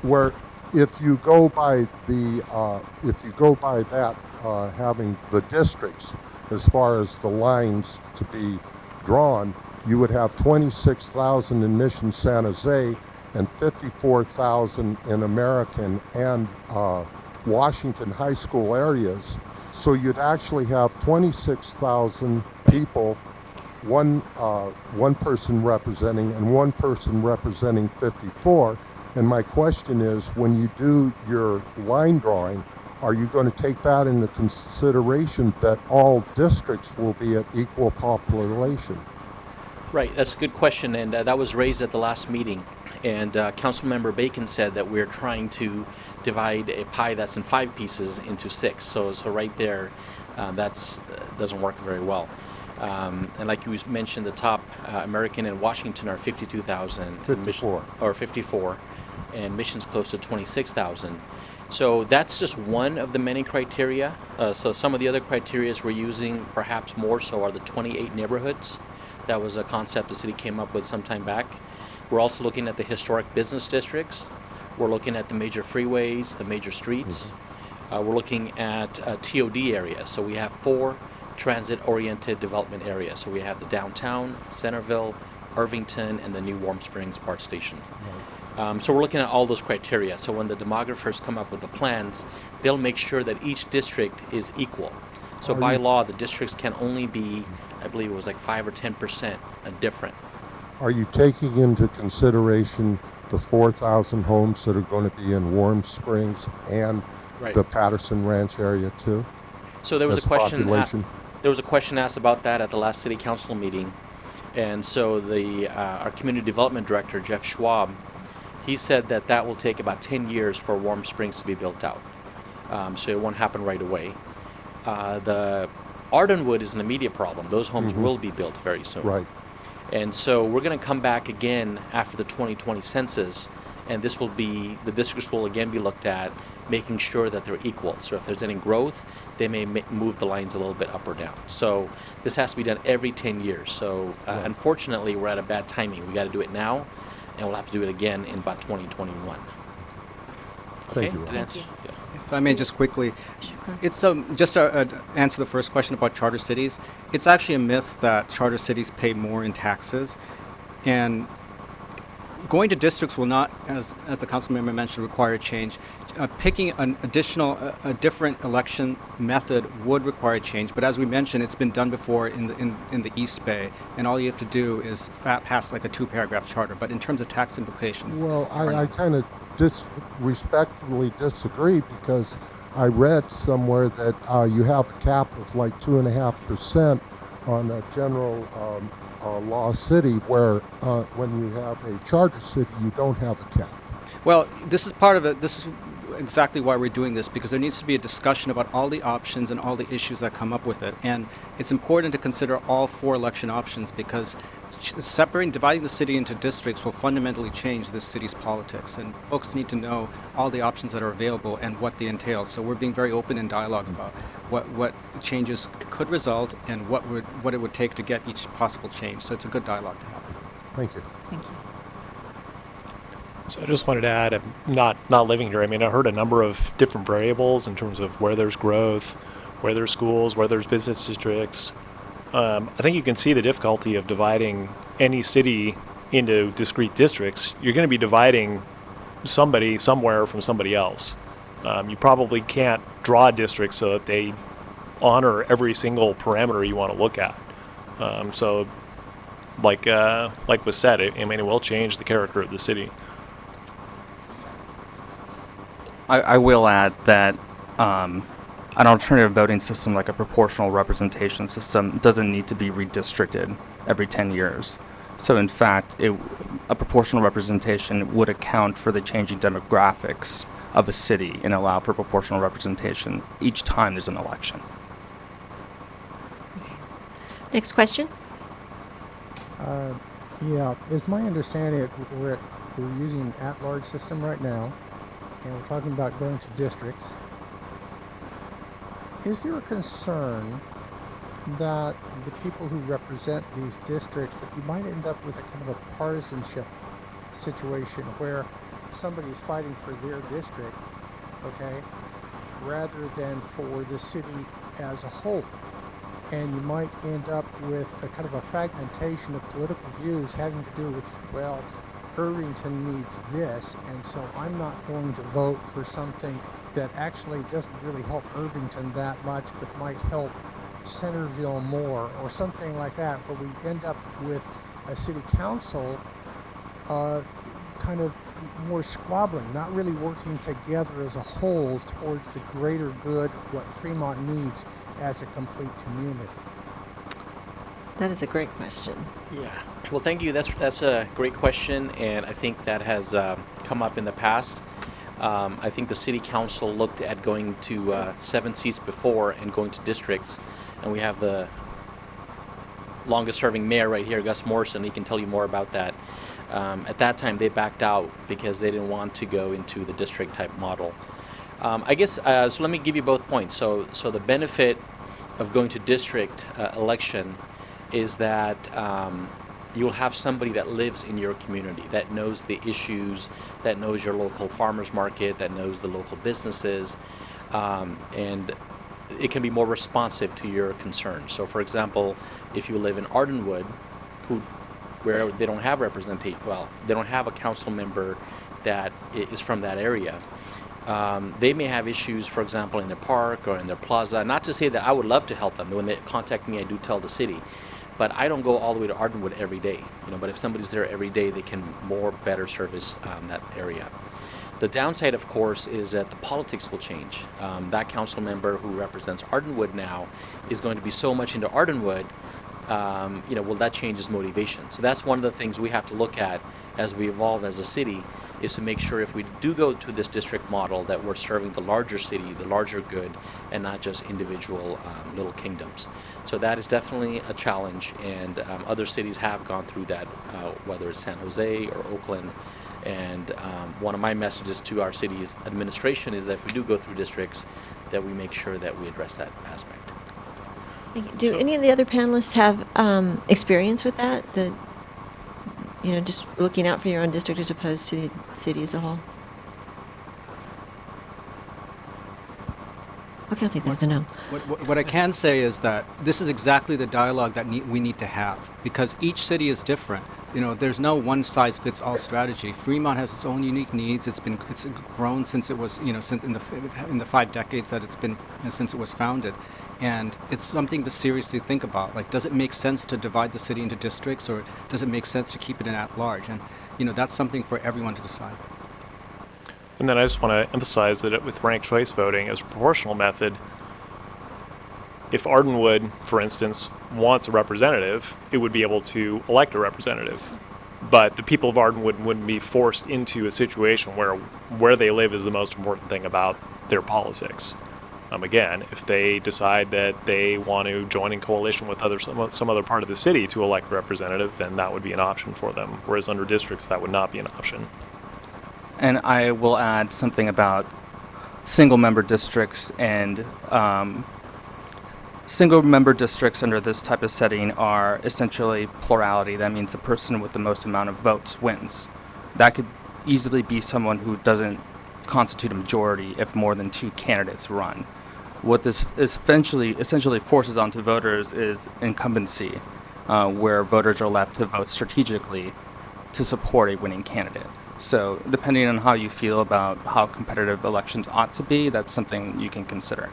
Where if you go by that, having the districts as far as the lines to be drawn, you would have 26,000 in Mission San Jose and 54,000 in American and Washington high school areas. So you'd actually have 26,000 people, one person representing and one person representing 54. And my question is, when you do your line drawing, are you going to take that into consideration that all districts will be at equal population? Right, that's a good question, and that was raised at the last meeting. And Councilmember Bacon said that we're trying to divide a pie that's in 5 pieces into 6. So right there, that's doesn't work very well. And like you mentioned, the top American and Washington are 52,000. 54. Or 54, and Mission's close to 26,000. So that's just one of the many criteria. So some of the other criteria we're using, perhaps more so, are the 28 neighborhoods. That was a concept the city came up with some time back. We're also looking at the historic business districts. We're looking at the major freeways, the major streets. We're looking at TOD areas. So we have 4 transit-oriented development areas. So we have the downtown, Centerville, Irvington, and the new Warm Springs BART station. So we're looking at all those criteria. So when the demographers come up with the plans, they'll make sure that each district is equal. So by law, the districts can only be, I believe it was like 5 or 10% different. Are you taking into consideration the 4,000 homes that are going to be in Warm Springs and Right. the Patterson Ranch area too? So there was as a question. population? There was a question asked about that at the last city council meeting, and so the our community development director Jeff Schwab, he said that that will take about 10 years for Warm Springs to be built out. So it won't happen right away. The Ardenwood is an immediate problem. Those homes will be built very soon. Right. And so we're going to come back again after the 2020 census, and this will be, the districts will again be looked at, making sure that they're equal. So if there's any growth, they may move the lines a little bit up or down. So this has to be done every 10 years. So unfortunately, we're at a bad timing. We got to do it now, and we'll have to do it again in about 2021. Okay? Thank you, Ron. Did I answer? Yeah. If I may just quickly, it's just to answer the first question about charter cities. It's actually a myth that charter cities pay more in taxes, and going to districts will not, as the council member mentioned, require a change. Picking an additional, a different election method would require a change. But as we mentioned, it's been done before in the East Bay, and all you have to do is pass like a 2-paragraph charter. But in terms of tax implications, Well, I kind of respectfully disagree, because I read somewhere that you have a cap of like 2.5% on a general law city, where when you have a charter city, you don't have a cap. well, this is part of it. This is exactly why we're doing this, because there needs to be a discussion about all the options and all the issues that come up with it. And it's important to consider all 4 election options, because dividing the city into districts will fundamentally change this city's politics. And folks need to know all the options that are available and what they entail. So we're being very open in dialogue about what changes could result and what it would take to get each possible change. So it's a good dialogue to have. Thank you. Thank you. So I just wanted to add, I'm not living here. I mean, I heard a number of different variables in terms of where there's growth, where there's schools, where there's business districts. I think you can see the difficulty of dividing any city into discrete districts. You're going to be dividing somebody somewhere from somebody else. You probably can't draw districts so that they honor every single parameter you want to look at. So, like was said, it will change the character of the city. I will add that an alternative voting system like a proportional representation system doesn't need to be redistricted every 10 years. So in fact, a proportional representation would account for the changing demographics of a city and allow for proportional representation each time there's an election. Next question. Yeah, it's my understanding that we're using an at-large system right now, and we're talking about going to districts. Is there a concern that the people who represent these districts, that you might end up with a kind of a partisanship situation where somebody's fighting for their district, okay, rather than for the city as a whole? And you might end up with a kind of a fragmentation of political views having to do with, well, Irvington needs this, and so I'm not going to vote for something that actually doesn't really help Irvington that much, but might help Centerville more, or something like that, where we end up with a city council kind of more squabbling, not really working together as a whole towards the greater good of what Fremont needs as a complete community? That is a great question. Yeah. Well, thank you. That's a great question, and I think that has come up in the past. I think the city council looked at going to 7 seats before and going to districts, and we have the longest-serving mayor right here, Gus Morrison. He can tell you more about that. At that time, they backed out because they didn't want to go into the district-type model. I guess so. Let me give you both points. So the benefit of going to district election is that you'll have somebody that lives in your community, that knows the issues, that knows your local farmers market, that knows the local businesses, and it can be more responsive to your concerns. So, for example, if you live in Ardenwood, where they don't have representation, well, they don't have a council member that is from that area. They may have issues, for example, in their park or in their plaza. Not to say that I would love to help them. When they contact me, I do tell the city. But I don't go all the way to Ardenwood every day. But if somebody's there every day, they can better service that area. The downside, of course, is that the politics will change. That council member who represents Ardenwood now is going to be so much into Ardenwood. Will that change his motivation? So that's one of the things we have to look at as we evolve as a city, is to make sure if we do go to this district model that we're serving the larger city, the larger good, and not just individual little kingdoms. So that is definitely a challenge, and other cities have gone through that, whether it's San Jose or Oakland. And one of my messages to our city's administration is that if we do go through districts, that we make sure that we address that aspect. Do any of the other panelists have experience with that? Just looking out for your own district as opposed to the city as a whole? Okay, I'll take that as a no. What I can say is that this is exactly the dialogue that we need to have, because each city is different. There's no one-size-fits-all strategy. Fremont has its own unique needs. It's grown since it was, since in the 5 decades that it's been since it was founded. And it's something to seriously think about. Like, does it make sense to divide the city into districts, or does it make sense to keep it in at large? And, that's something for everyone to decide. And then I just want to emphasize that with ranked choice voting as a proportional method, if Ardenwood, for instance, wants a representative, it would be able to elect a representative. But the people of Ardenwood wouldn't be forced into a situation where they live is the most important thing about their politics. Again, if they decide that they want to join in coalition with some other part of the city to elect a representative, then that would be an option for them. Whereas under districts, that would not be an option. And I will add something about single-member districts. And single-member districts under this type of setting are essentially plurality. That means the person with the most amount of votes wins. That could easily be someone who doesn't constitute a majority if more than 2 candidates run. What this essentially forces onto voters is incumbency, where voters are left to vote strategically to support a winning candidate. So depending on how you feel about how competitive elections ought to be, that's something you can consider.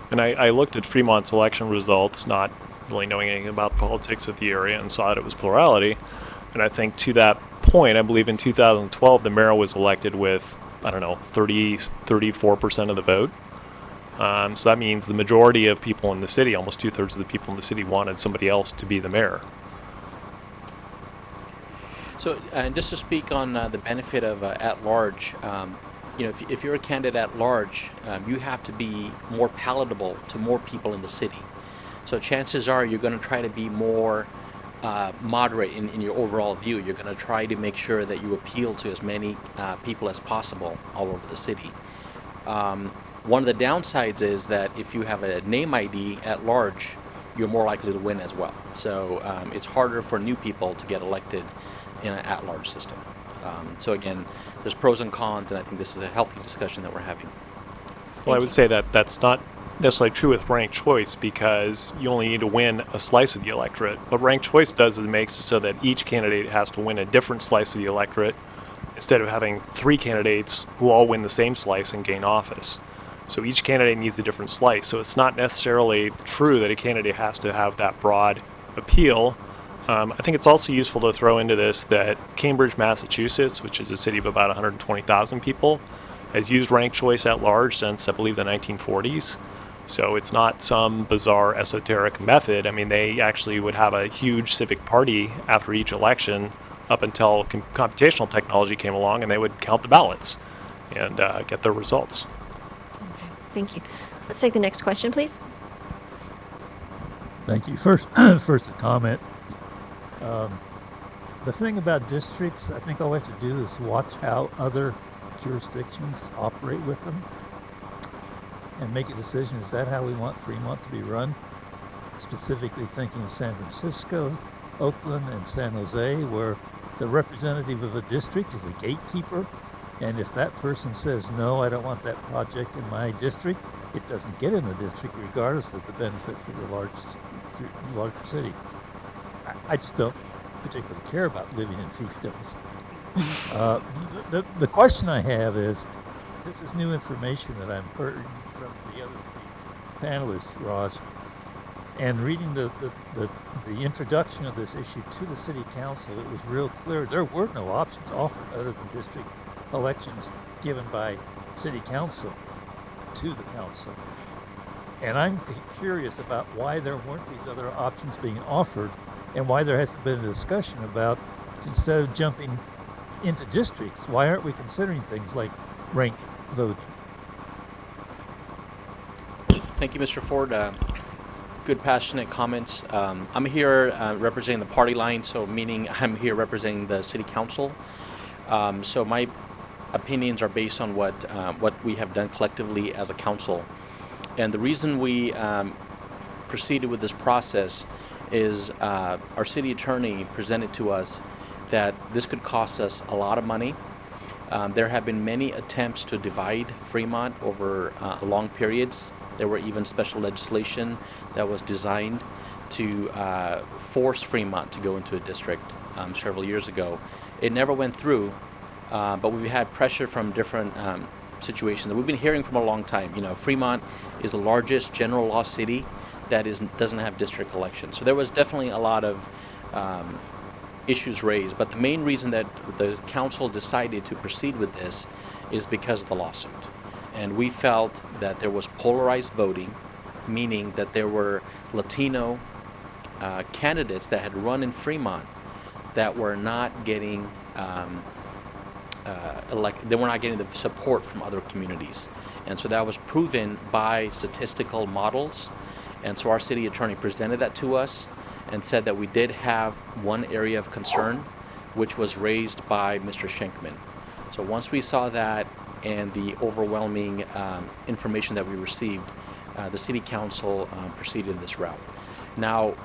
And I looked at Fremont's election results, not really knowing anything about the politics of the area, and saw that it was plurality. And I think to that point, I believe in 2012, the mayor was elected with, 34% of the vote. So that means the majority of people in the city, almost 2/3 of the people in the city, wanted somebody else to be the mayor. So just to speak on the benefit of at-large, if you're a candidate at large, you have to be more palatable to more people in the city. So chances are you're going to try to be more moderate in your overall view. You're going to try to make sure that you appeal to as many people as possible all over the city. One of the downsides is that if you have a name ID at large, you're more likely to win as well. So it's harder for new people to get elected in an at-large system. So again, there's pros and cons, and I think this is a healthy discussion that we're having. Well, I would say that that's not necessarily true with ranked choice, because you only need to win a slice of the electorate. What ranked choice does is it makes it so that each candidate has to win a different slice of the electorate, instead of having 3 candidates who all win the same slice and gain office. So each candidate needs a different slice. So it's not necessarily true that a candidate has to have that broad appeal. I think it's also useful to throw into this that Cambridge, Massachusetts, which is a city of about 120,000 people, has used ranked choice at large since, I believe, the 1940s. So it's not some bizarre esoteric method. I mean, they actually would have a huge civic party after each election up until computational technology came along, and they would count the ballots and get their results. Okay, thank you. Let's take the next question, please. Thank you. First a comment. The thing about districts, I think all we have to do is watch how other jurisdictions operate with them and make a decision. Is that how we want Fremont to be run? Specifically thinking of San Francisco, Oakland, and San Jose, where the representative of a district is a gatekeeper. And if that person says, no, I don't want that project in my district, it doesn't get in the district regardless of the benefit for the larger city. I just don't particularly care about living in fiefdoms. The question I have is, this is new information that I'm hearing from the other three panelists, Raj, and reading the introduction of this issue to the City Council, it was real clear there were no options offered other than district elections given by City Council to the Council. And I'm curious about why there weren't these other options being offered and why there hasn't been a discussion about, instead of jumping into districts, why aren't we considering things like ranked voting? Thank you, Mr. Ford. Good, passionate comments. I'm here representing the party line, so meaning I'm here representing the City Council. So my opinions are based on what we have done collectively as a council. And the reason we proceeded with this process is our city attorney presented to us that this could cost us a lot of money. There have been many attempts to divide Fremont over long periods. There were even special legislation that was designed to force Fremont to go into a district several years ago. It never went through, but we've had pressure from different situations that we've been hearing from a long time. You know, Fremont is the largest general law city that doesn't have district elections. So there was definitely a lot of issues raised, but the main reason that the council decided to proceed with this is because of the lawsuit. And we felt that there was polarized voting, meaning that there were Latino candidates that had run in Fremont that were not getting elected. They were not getting the support from other communities. And so that was proven by statistical models. And so our city attorney presented that to us and said that we did have one area of concern, which was raised by Mr. Schenkman. So once we saw that and the overwhelming information that we received, the City Council proceeded this route. Now,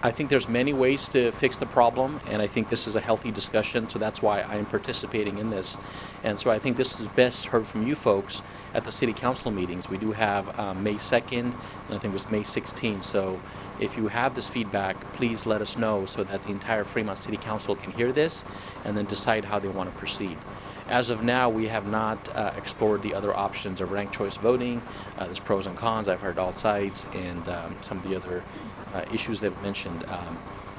I think there's many ways to fix the problem, and I think this is a healthy discussion, so that's why I am participating in this. And so I think this is best heard from you folks at the City Council meetings. We do have May 2nd, and I think it was May 16th, so if you have this feedback, please let us know so that the entire Fremont City Council can hear this and then decide how they want to proceed. As of now, we have not explored the other options of ranked choice voting. There's pros and cons. I've heard all sides, and some of the other issues they've mentioned.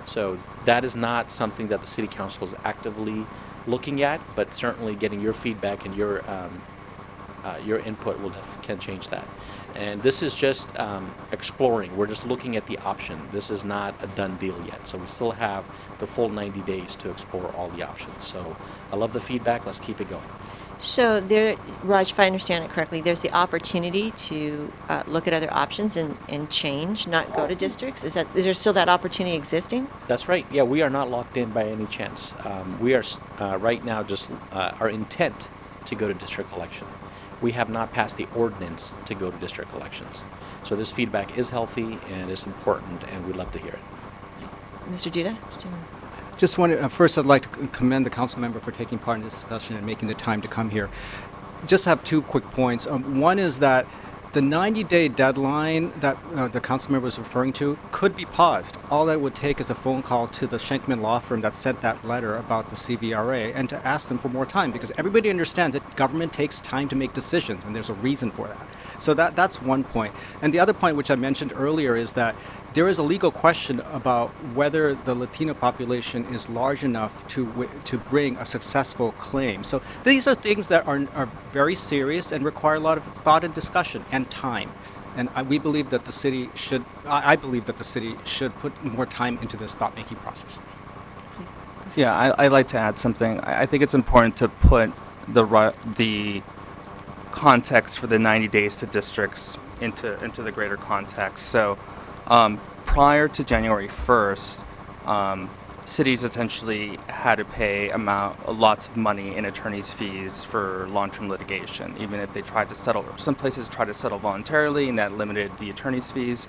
So that is not something that the City Council is actively looking at, but certainly getting your feedback and your input can change that. And this is just exploring. We're just looking at the option. This is not a done deal yet. So we still have the full 90 days to explore all the options. So I love the feedback. Let's keep it going. So there, Raj, if I understand it correctly, there's the opportunity to look at other options and change, not go to districts. Is there still that opportunity existing? That's right. Yeah, we are not locked in by any chance. We are right now just our intent to go to district election. We have not passed the ordinance to go to district elections. So this feedback is healthy and is important, and we'd love to hear it. Mr. Duda? Just wanted, first I'd like to commend the council member for taking part in this discussion and making the time to come here. Just have two quick points. One is that the 90-day deadline that the council member was referring to could be paused. All that would take is a phone call to the Schenkman law firm that sent that letter about the CVRA and to ask them for more time, because everybody understands that government takes time to make decisions, and there's a reason for that. So that's one point. And the other point, which I mentioned earlier, is that there is a legal question about whether the Latino population is large enough to bring a successful claim. So these are things that are very serious and require a lot of thought and discussion and time. And we believe that the city should, I believe that the city should put more time into this thought-making process. Yeah, I'd like to add something. I think it's important to put the context for the 90 days to districts into the greater context. So prior to January 1st, cities essentially had to pay lots of money in attorney's fees for long-term litigation, even if they tried to settle. Some places tried to settle voluntarily, and that limited the attorney's fees.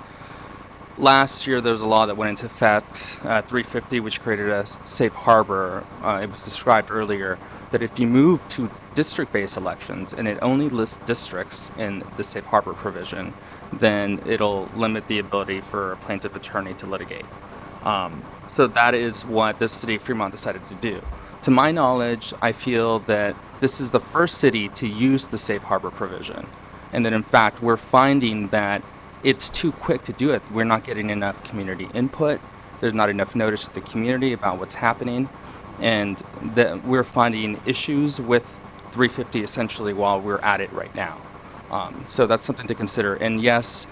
Last year, there was a law that went into effect, 350, which created a safe harbor. It was described earlier that if you move to district-based elections and it only lists districts in the safe harbor provision, then it'll limit the ability for a plaintiff attorney to litigate. So that is what the city of Fremont decided to do. To my knowledge, I feel that this is the first city to use the safe harbor provision, and that in fact we're finding that it's too quick to do it. We're not getting enough community input. There's not enough notice to the community about what's happening, and that we're finding issues with 350 essentially while we're at it right now. So that's something to consider. And yes,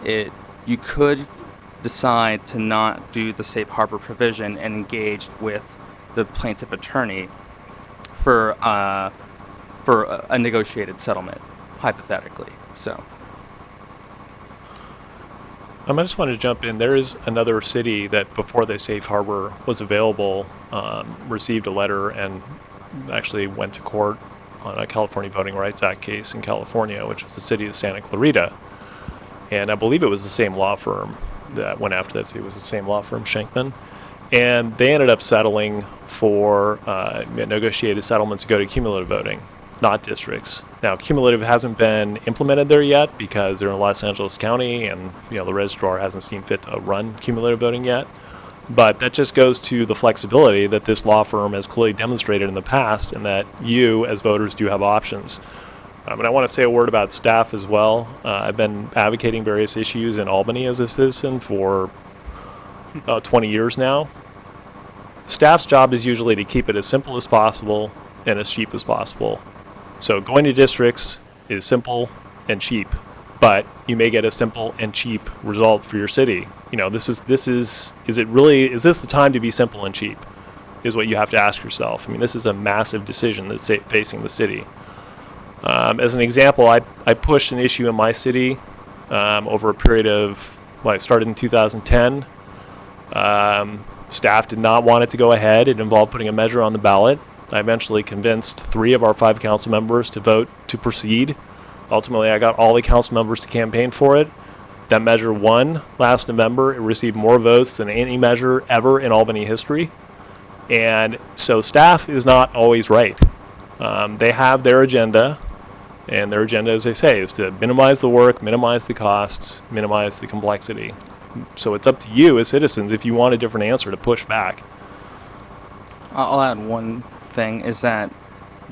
you could decide to not do the safe harbor provision and engage with the plaintiff attorney for a negotiated settlement, hypothetically. So. I just wanted to jump in. There is another city that, before the safe harbor was available, received a letter and actually went to court on a California Voting Rights Act case in California, which was the city of Santa Clarita. And I believe it was the same law firm that went after that city. It was the same law firm, Schenkman. And they ended up settling for negotiated settlements to go to cumulative voting, not districts. Now, cumulative hasn't been implemented there yet because they're in Los Angeles County, and the registrar hasn't seen fit to run cumulative voting yet. But that just goes to the flexibility that this law firm has clearly demonstrated in the past, and that you, as voters, do have options. And I want to say a word about staff as well. I've been advocating various issues in Albany as a citizen for 20 years now. Staff's job is usually to keep it as simple as possible and as cheap as possible. So going to districts is simple and cheap, but you may get a simple and cheap result for your city. Is this the time to be simple and cheap? Is what you have to ask yourself. This is a massive decision that's facing the city. As an example, I pushed an issue in my city over a period of, I started in 2010. Staff did not want it to go ahead. It involved putting a measure on the ballot. I eventually convinced 3 of our 5 council members to vote to proceed. Ultimately, I got all the council members to campaign for it. That measure won last November. It received more votes than any measure ever in Albany history. And so staff is not always right. They have their agenda, and their agenda, as they say, is to minimize the work, minimize the costs, minimize the complexity. So it's up to you as citizens, if you want a different answer, to push back. I'll add one thing, is that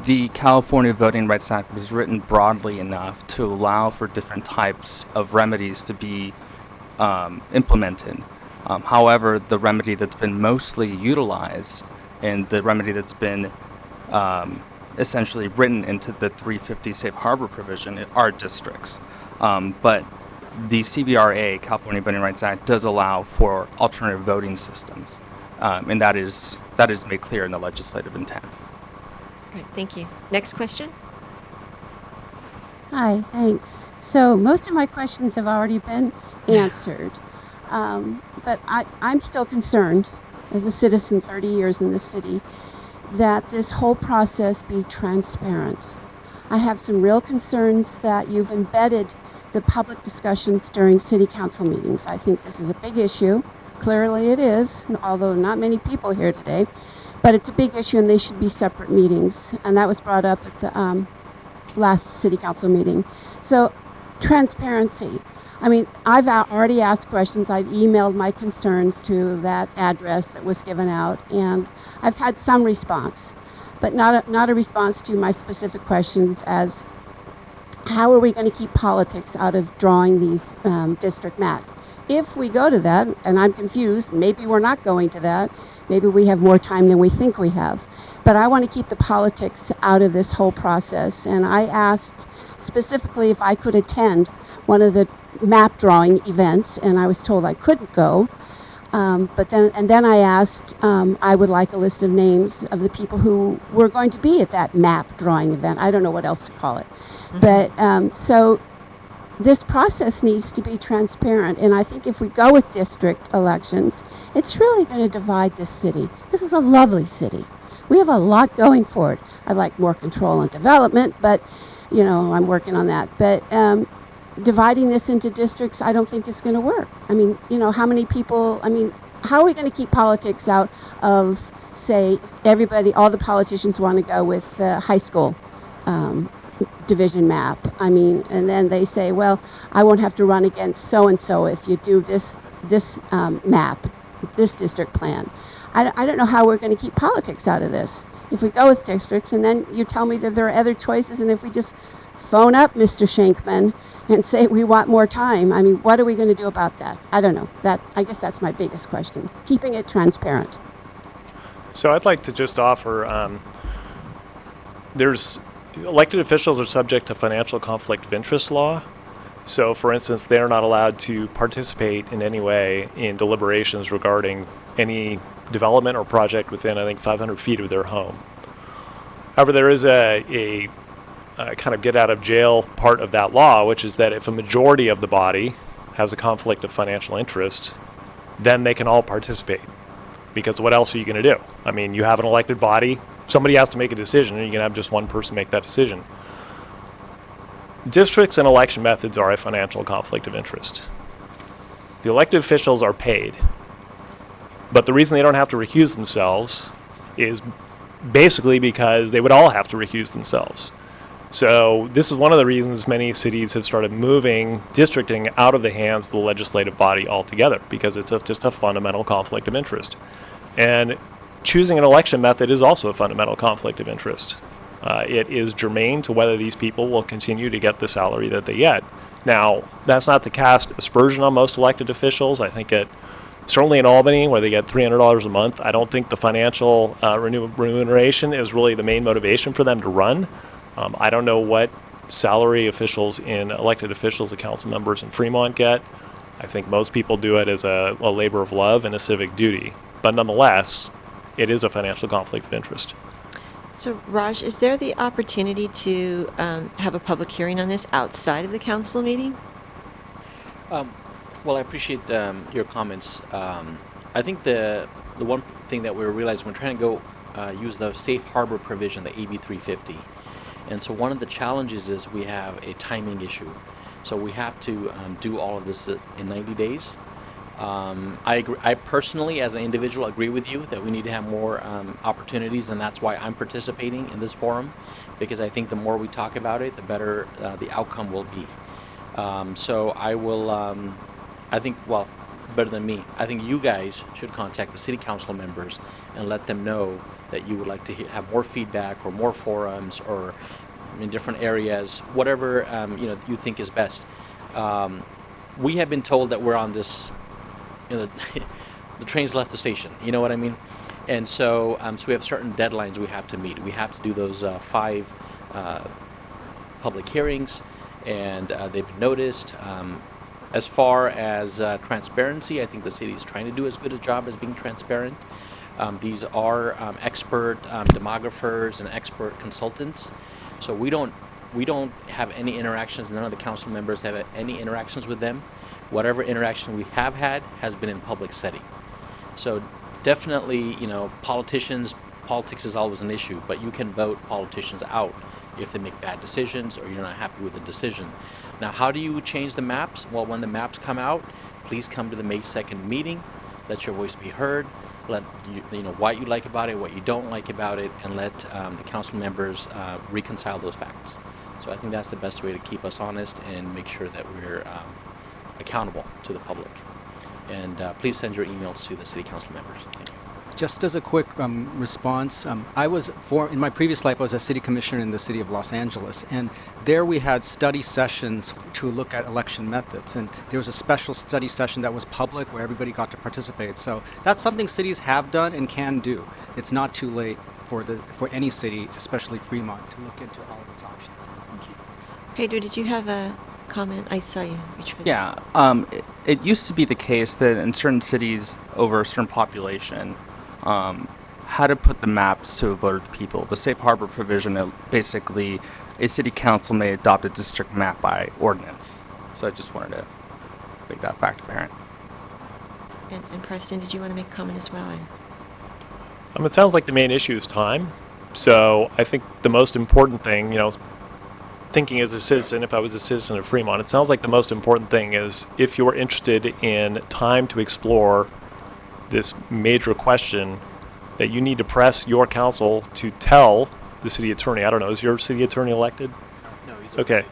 the California Voting Rights Act was written broadly enough to allow for different types of remedies to be implemented. However, the remedy that's been mostly utilized and the remedy that's been essentially written into the 350 safe harbor provision are districts. But the CVRA, California Voting Rights Act, does allow for alternative voting systems, and that is made clear in the legislative intent. All right, thank you. Next question. Hi, thanks. So most of my questions have already been answered, but I'm still concerned, as a citizen 30 years in the city, that this whole process be transparent. I have some real concerns that you've embedded the public discussions during city council meetings. I think this is a big issue. Clearly it is, although not many people here today. But it's a big issue, and they should be separate meetings. And that was brought up at the last city council meeting. So transparency. I've already asked questions. I've emailed my concerns to that address that was given out, and I've had some response, but not a response to my specific questions as how are we going to keep politics out of drawing these district maps? If we go to that, and I'm confused, maybe we're not going to that, maybe we have more time than we think we have. But I want to keep the politics out of this whole process. And I asked specifically if I could attend one of the map drawing events, and I was told I couldn't go. But then I asked, I would like a list of names of the people who were going to be at that map drawing event. I don't know what else to call it. But so this process needs to be transparent. And I think if we go with district elections, it's really going to divide this city. This is a lovely city. We have a lot going for it. I'd like more control and development, but, I'm working on that. But dividing this into districts, I don't think is going to work. I mean, how many people, how are we going to keep politics out of, say, all the politicians want to go with the high school division map? And then they say, well, I won't have to run against so-and-so if you do this map, this district plan. I don't know how we're going to keep politics out of this. If we go with districts, and then you tell me that there are other choices, and if we just phone up Mr. Shankman and say we want more time, what are we going to do about that? I don't know. I guess that's my biggest question, keeping it transparent. So I'd like to just offer, elected officials are subject to financial conflict of interest law. So, for instance, they're not allowed to participate in any way in deliberations regarding any development or project within, 500 feet of their home. However, there is a kind of get out of jail part of that law, which is that if a majority of the body has a conflict of financial interest, then they can all participate. Because what else are you going to do? You have an elected body, somebody has to make a decision, and you can have just one person make that decision. Districts and election methods are a financial conflict of interest. The elected officials are paid, but the reason they don't have to recuse themselves is basically because they would all have to recuse themselves. So this is one of the reasons many cities have started moving districting out of the hands of the legislative body altogether, because it's just a fundamental conflict of interest. And choosing an election method is also a fundamental conflict of interest. It is germane to whether these people will continue to get the salary that they get. Now, that's not to cast aspersion on most elected officials. I think certainly in Albany, where they get $300 a month, I don't think the financial remuneration is really the main motivation for them to run. I don't know what salary elected officials and council members in Fremont get. I think most people do it as a labor of love and a civic duty. But nonetheless, it is a financial conflict of interest. So, Raj, is there the opportunity to have a public hearing on this outside of the council meeting? Well, I appreciate your comments. I think the one thing that we realized, we're trying to go use the safe harbor provision, the AB 350. And so one of the challenges is we have a timing issue. So we have to do all of this in 90 days. I personally, as an individual, agree with you that we need to have more opportunities, and that's why I'm participating in this forum, because I think the more we talk about it, the better the outcome will be. So I will, better than me, I think you guys should contact the city council members and let them know that you would like to have more feedback or more forums or in different areas, whatever you think is best. We have been told that we're on this, the train's left the station, you know what I mean? And so, so we have certain deadlines we have to meet. We have to do those 5 public hearings, and they've been noticed. As far as transparency, I think the city is trying to do as good a job as being transparent. These are expert demographers and expert consultants, so we don't have any interactions. None of the council members have any interactions with them. Whatever interaction we have had has been in public setting. So definitely, politics is always an issue, but you can vote politicians out if they make bad decisions or you're not happy with the decision. Now, how do you change the maps? Well, when the maps come out, please come to the May 2nd meeting. Let your voice be heard. Let what you like about it, what you don't like about it, and let the council members reconcile those facts. So I think that's the best way to keep us honest and make sure that we're accountable to the public. And please send your emails to the city council members. Thank you. Just as a quick response, in my previous life, I was a city commissioner in the city of Los Angeles, and there we had study sessions to look at election methods, and there was a special study session that was public where everybody got to participate. So that's something cities have done and can do. It's not too late for any city, especially Fremont, to look into all of its options. Pedro, did you have a comment? I saw you reach for Yeah, it used to be the case that in certain cities over a certain population, how to put the maps to a vote of the people. The safe harbor provision, basically, a city council may adopt a district map by ordinance. So I just wanted to make that fact apparent. And Preston, did you want to make a comment as well? It sounds like the main issue is time. So I think the most important thing, thinking as a citizen, if I was a citizen of Fremont, it sounds like the most important thing is if you're interested in time to explore this major question, that you need to press your council to tell the city attorney. I don't know, is your city attorney elected? No, he's okay.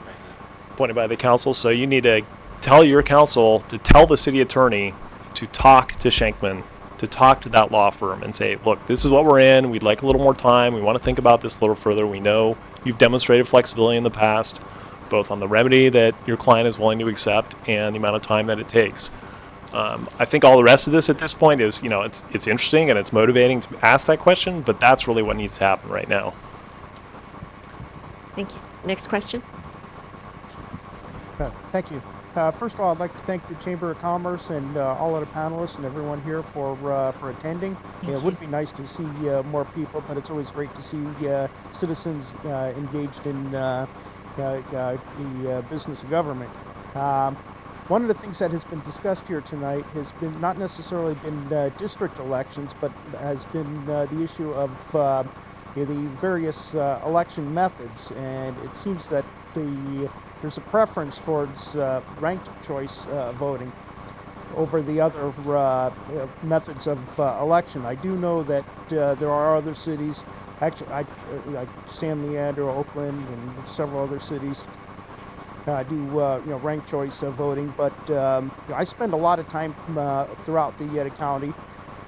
Appointed by the council. So you need to tell your council to tell the city attorney to talk to Shankman, to talk to that law firm and say, look, this is what we're in. We'd like a little more time. We want to think about this a little further. We know you've demonstrated flexibility in the past, both on the remedy that your client is willing to accept and the amount of time that it takes. I think all the rest of this at this point is, it's interesting and it's motivating to ask that question, but that's really what needs to happen right now. Thank you. Next question. Thank you. First of all, I'd like to thank the Chamber of Commerce and all of the panelists and everyone here for attending. It would be nice to see more people, but it's always great to see citizens engaged in the business of government. One of the things that has been discussed here tonight has been not necessarily been district elections, but has been the issue of the various election methods, and it seems that there's a preference towards ranked choice voting over the other methods of election. I do know that there are other cities, actually, like San Leandro, Oakland, and several other cities do ranked choice voting. But I spend a lot of time throughout the county,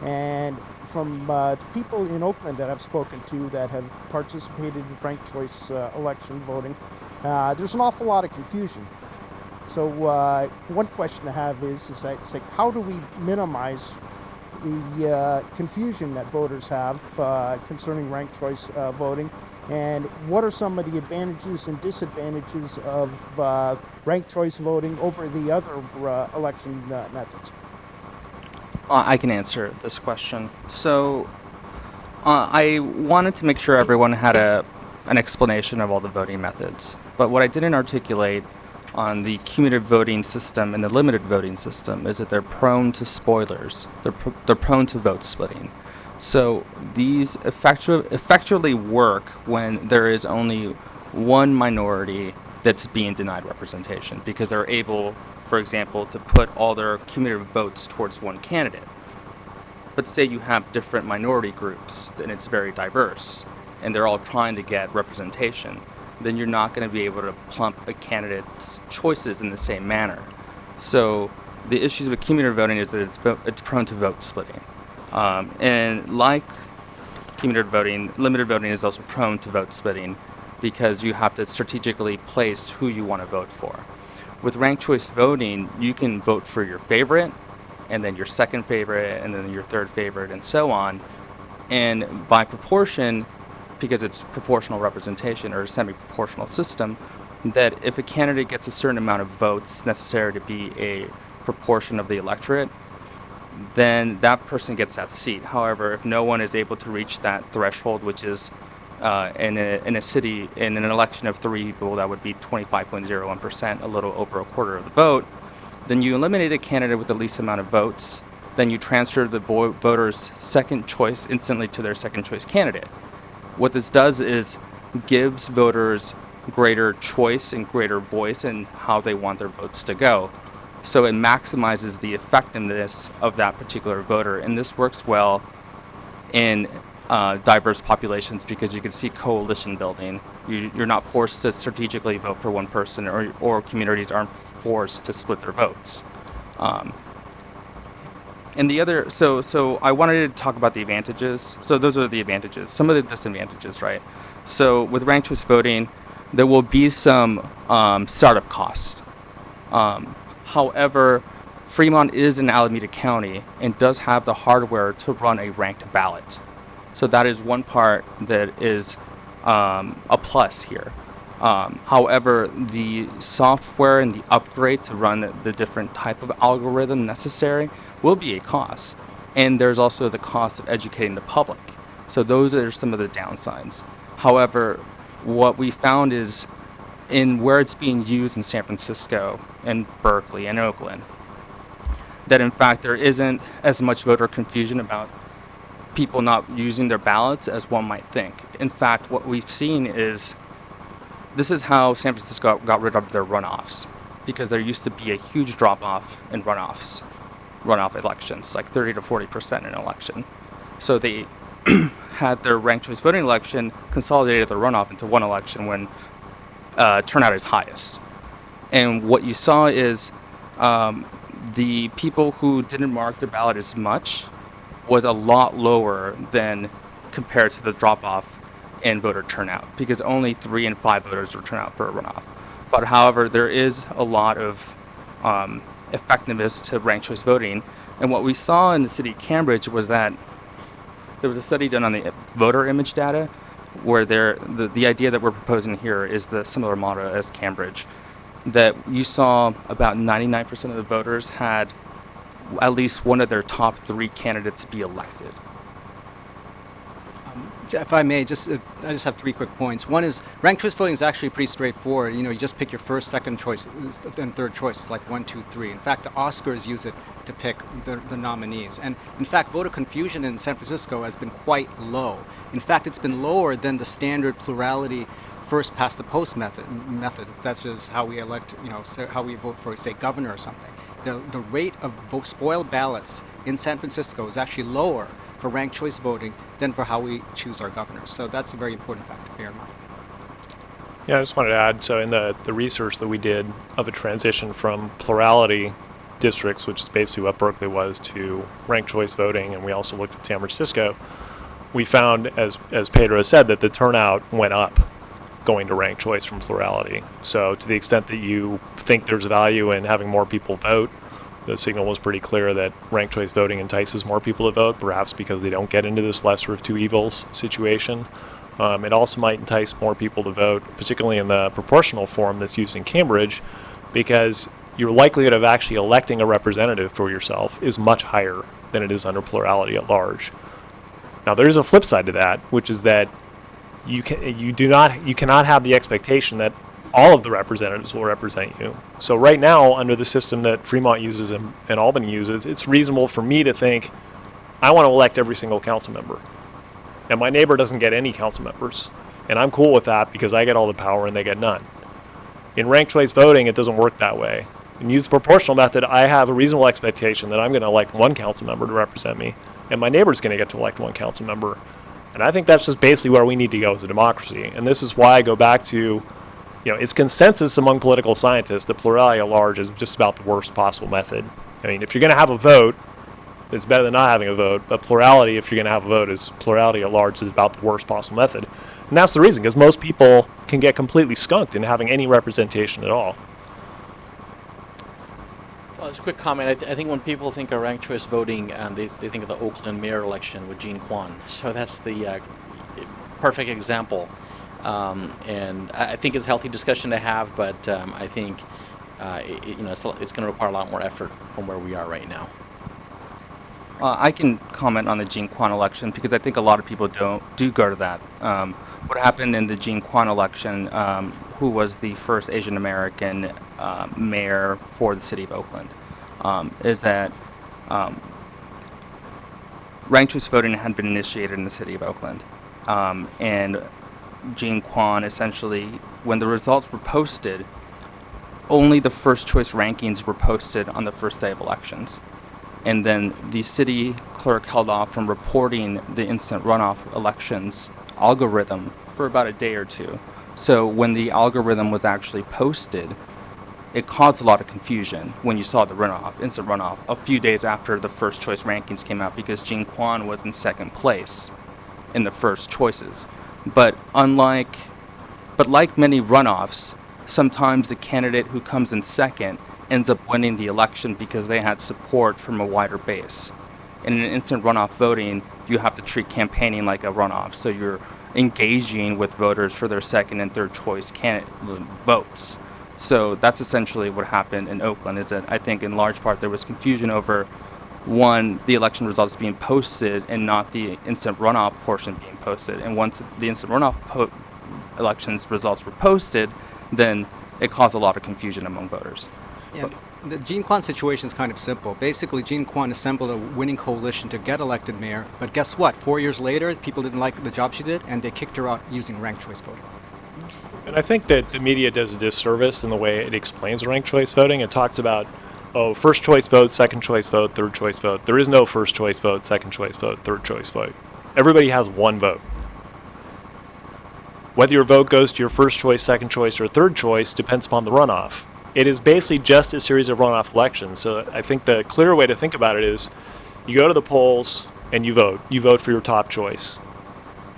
and from people in Oakland that I've spoken to that have participated in ranked choice election voting, there's an awful lot of confusion. So one question I have is like, how do we minimize the confusion that voters have concerning ranked choice voting, and what are some of the advantages and disadvantages of ranked choice voting over the other election methods? I can answer this question. So I wanted to make sure everyone had an explanation of all the voting methods. But what I didn't articulate on the cumulative voting system and the limited voting system is that they're prone to spoilers. They're prone to vote splitting. So these effectually work when there is only one minority that's being denied representation, because they're able, for example, to put all their cumulative votes towards one candidate. But say you have different minority groups, and it's very diverse, and they're all trying to get representation, then you're not going to be able to plump a candidate's choices in the same manner. So the issues with cumulative voting is that it's prone to vote splitting. And like cumulative voting, limited voting is also prone to vote splitting because you have to strategically place who you want to vote for. With ranked choice voting, you can vote for your favorite, and then your second favorite, and then your third favorite, and so on. And by proportion, because it's proportional representation or a semi-proportional system, that if a candidate gets a certain amount of votes necessary to be a proportion of the electorate, then that person gets that seat. However, if no one is able to reach that threshold, which is in a city, in an election of 3 people, that would be 25.01%, a little over a quarter of the vote, then you eliminate a candidate with the least amount of votes, then you transfer the voter's second choice instantly to their second choice candidate. What this does is gives voters greater choice and greater voice in how they want their votes to go. So it maximizes the effectiveness of that particular voter, and this works well in diverse populations because you can see coalition building. You're not forced to strategically vote for one person, or communities aren't forced to split their votes. And the other, so I wanted to talk about the advantages. So those are the advantages. Some of the disadvantages, right? So with ranked choice voting, there will be some startup costs. However, Fremont is in Alameda County and does have the hardware to run a ranked ballot. So that is one part that is a plus here. However, the software and the upgrade to run the different type of algorithm necessary will be a cost. And there's also the cost of educating the public. So those are some of the downsides. However, what we found is in where it's being used in San Francisco and Berkeley and Oakland, that in fact there isn't as much voter confusion about people not using their ballots as one might think. In fact, what we've seen is this is how San Francisco got rid of their runoffs, because there used to be a huge drop-off in runoff elections, like 30 to 40% in an election. So they had their ranked choice voting election, consolidated the runoff into one election when turnout is highest. And what you saw is the people who didn't mark their ballot as much was a lot lower than compared to the drop-off in voter turnout, because only 3 in 5 voters would turn out for a runoff. But however, there is a lot of effectiveness to ranked choice voting. And what we saw in the city of Cambridge was that there was a study done on the voter image data where the idea that we're proposing here is the similar model as Cambridge, that you saw about 99% of the voters had at least one of their top 3 candidates be elected. If I may, I just have 3 quick points. One is ranked choice voting is actually pretty straightforward. You know, you just pick your first, second choice, and third choice. It's like 1, 2, 3. In fact, the Oscars use it to pick the nominees. And in fact, voter confusion in San Francisco has been quite low. In fact, it's been lower than the standard plurality first past the post method. That's just how we elect, how we vote for, say, governor or something. The rate of spoiled ballots in San Francisco is actually lower for ranked choice voting than for how we choose our governors. So that's a very important fact to bear in mind. Yeah, I just wanted to add, so in the research that we did of a transition from plurality districts, which is basically what Berkeley was, to ranked choice voting, and we also looked at San Francisco, we found, as Pedro said, that the turnout went up going to ranked choice from plurality. So to the extent that you think there's value in having more people vote, the signal was pretty clear that ranked choice voting entices more people to vote, perhaps because they don't get into this lesser of two evils situation. It also might entice more people to vote, particularly in the proportional form that's used in Cambridge, because your likelihood of actually electing a representative for yourself is much higher than it is under plurality at large. Now, there is a flip side to that, which is that you cannot have the expectation that all of the representatives will represent you. So right now, under the system that Fremont uses and Albany uses, it's reasonable for me to think, I want to elect every single council member. And my neighbor doesn't get any council members. And I'm cool with that because I get all the power and they get none. In ranked choice voting, it doesn't work that way. In use the proportional method, I have a reasonable expectation that I'm going to elect one council member to represent me, and my neighbor's going to get to elect one council member. And I think that's just basically where we need to go as a democracy. And this is why I go back to, it's consensus among political scientists that plurality at large is just about the worst possible method. I mean, if you're going to have a vote, it's better than not having a vote. But plurality, if you're going to have a vote, is plurality at large is about the worst possible method. And that's the reason, because most people can get completely skunked in having any representation at all. Well, just a quick comment. I think when people think of ranked choice voting, they think of the Oakland mayor election with Gene Kwan. So that's the perfect example. And I think it's a healthy discussion to have, but I think it's going to require a lot more effort from where we are right now. I can comment on the Gene Kwan election because I think a lot of people do go to that. What happened in the Gene Kwan election, who was the first Asian American mayor for the city of Oakland, is that ranked choice voting had been initiated in the city of Oakland. And Gene Kwan essentially, when the results were posted, only the first choice rankings were posted on the first day of elections. And then the city clerk held off from reporting the instant runoff elections algorithm for about a day or two. So when the algorithm was actually posted, it caused a lot of confusion when you saw the runoff, instant runoff, a few days after the first choice rankings came out, because Jean Quan was in second place in the first choices. But like many runoffs, sometimes the candidate who comes in second ends up winning the election because they had support from a wider base. In an instant runoff voting, you have to treat campaigning like a runoff, so you're engaging with voters for their second and third choice votes. So that's essentially what happened in Oakland, is that I think in large part there was confusion over, one, the election results being posted and not the instant runoff portion being posted. And once the instant runoff elections results were posted, then it caused a lot of confusion among voters. Yeah, the Jean Quan situation is kind of simple. Basically, Jean Quan assembled a winning coalition to get elected mayor, but guess what? 4 years later, people didn't like the job she did, and they kicked her out using ranked choice voting. And I think that the media does a disservice in the way it explains ranked choice voting. It talks about, first choice vote, second choice vote, third choice vote. There is no first choice vote, second choice vote, third choice vote. Everybody has one vote. Whether your vote goes to your first choice, second choice, or third choice depends upon the runoff. It is basically just a series of runoff elections. So I think the clearer way to think about it is, you go to the polls and you vote. You vote for your top choice.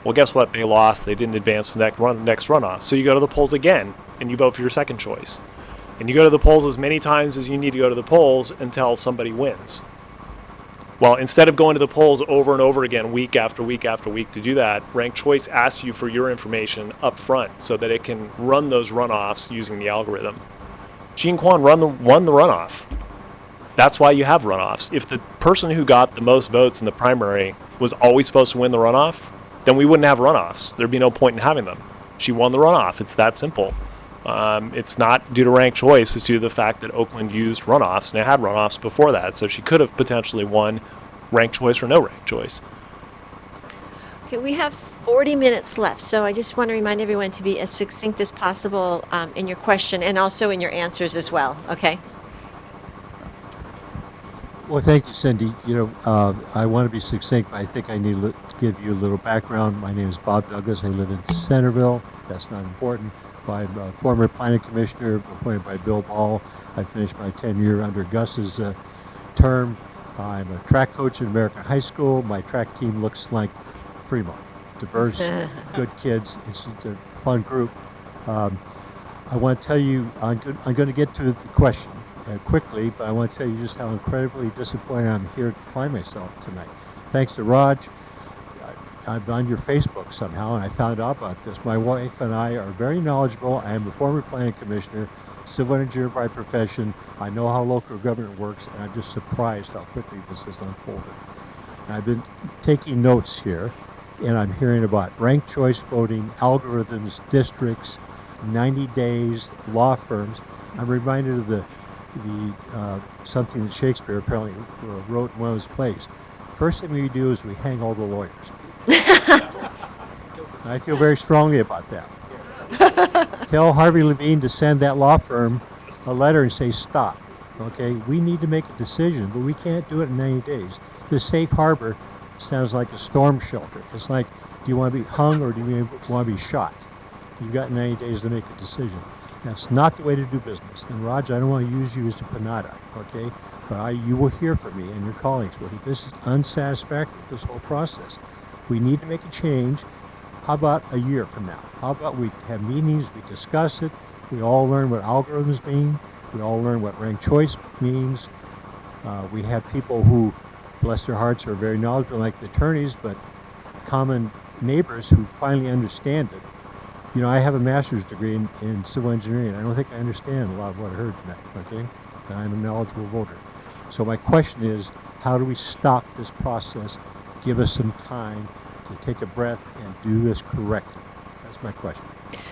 Well, guess what? They lost. They didn't advance the next runoff. So you go to the polls again, and you vote for your second choice. And you go to the polls as many times as you need to go to the polls until somebody wins. Well, instead of going to the polls over and over again, week after week after week to do that, ranked choice asks you for your information up front so that it can run those runoffs using the algorithm. Jean Quan won the runoff. That's why you have runoffs. If the person who got the most votes in the primary was always supposed to win the runoff, then we wouldn't have runoffs. There'd be no point in having them. She won the runoff. It's that simple. It's not due to ranked choice. It's due to the fact that Oakland used runoffs, and it had runoffs before that. So she could have potentially won ranked choice or no ranked choice. Okay, we have 40 minutes left, so I just want to remind everyone to be as succinct as possible in your question and also in your answers as well, okay? Well, thank you, Cindy. I want to be succinct, but I think I need to give you a little background. My name is Bob Douglas. I live in Centerville. That's not important. I'm a former planning commissioner appointed by Bill Ball. I finished my tenure under Gus's term. I'm a track coach at American High School. My track team looks like Fremont. Diverse, good kids. It's a fun group. I want to tell you, I'm going to get to the question quickly, but I want to tell you just how incredibly disappointed I'm here to find myself tonight. Thanks to Raj, I'm on your Facebook somehow, and I found out about this. My wife and I are very knowledgeable. I am a former planning commissioner, civil engineer by profession. I know how local government works, and I'm just surprised how quickly this has unfolded. And I've been taking notes here, and I'm hearing about ranked choice voting, algorithms, districts, 90 days, law firms. I'm reminded of the something that Shakespeare apparently wrote in one of his plays. First thing we do is we hang all the lawyers. I feel very strongly about that. Tell Harvey Levine to send that law firm a letter and say, stop. Okay, we need to make a decision, but we can't do it in 90 days. The safe harbor sounds like a storm shelter. It's like, do you want to be hung or do you want to be shot? You've got 90 days to make a decision. That's not the way to do business. And Raj, I don't want to use you as a panada, okay? But you will hear from me and your colleagues. This is unsatisfactory, this whole process. We need to make a change. How about a year from now? How about we have meetings, we discuss it, we all learn what algorithms mean, we all learn what ranked choice means. We have people who, bless their hearts, are very knowledgeable, like the attorneys, but common neighbors who finally understand it. I have a master's degree in civil engineering. I don't think I understand a lot of what I heard tonight, okay? And I'm a knowledgeable voter. So my question is, how do we stop this process? Give us some time to take a breath and do this correctly. That's my question.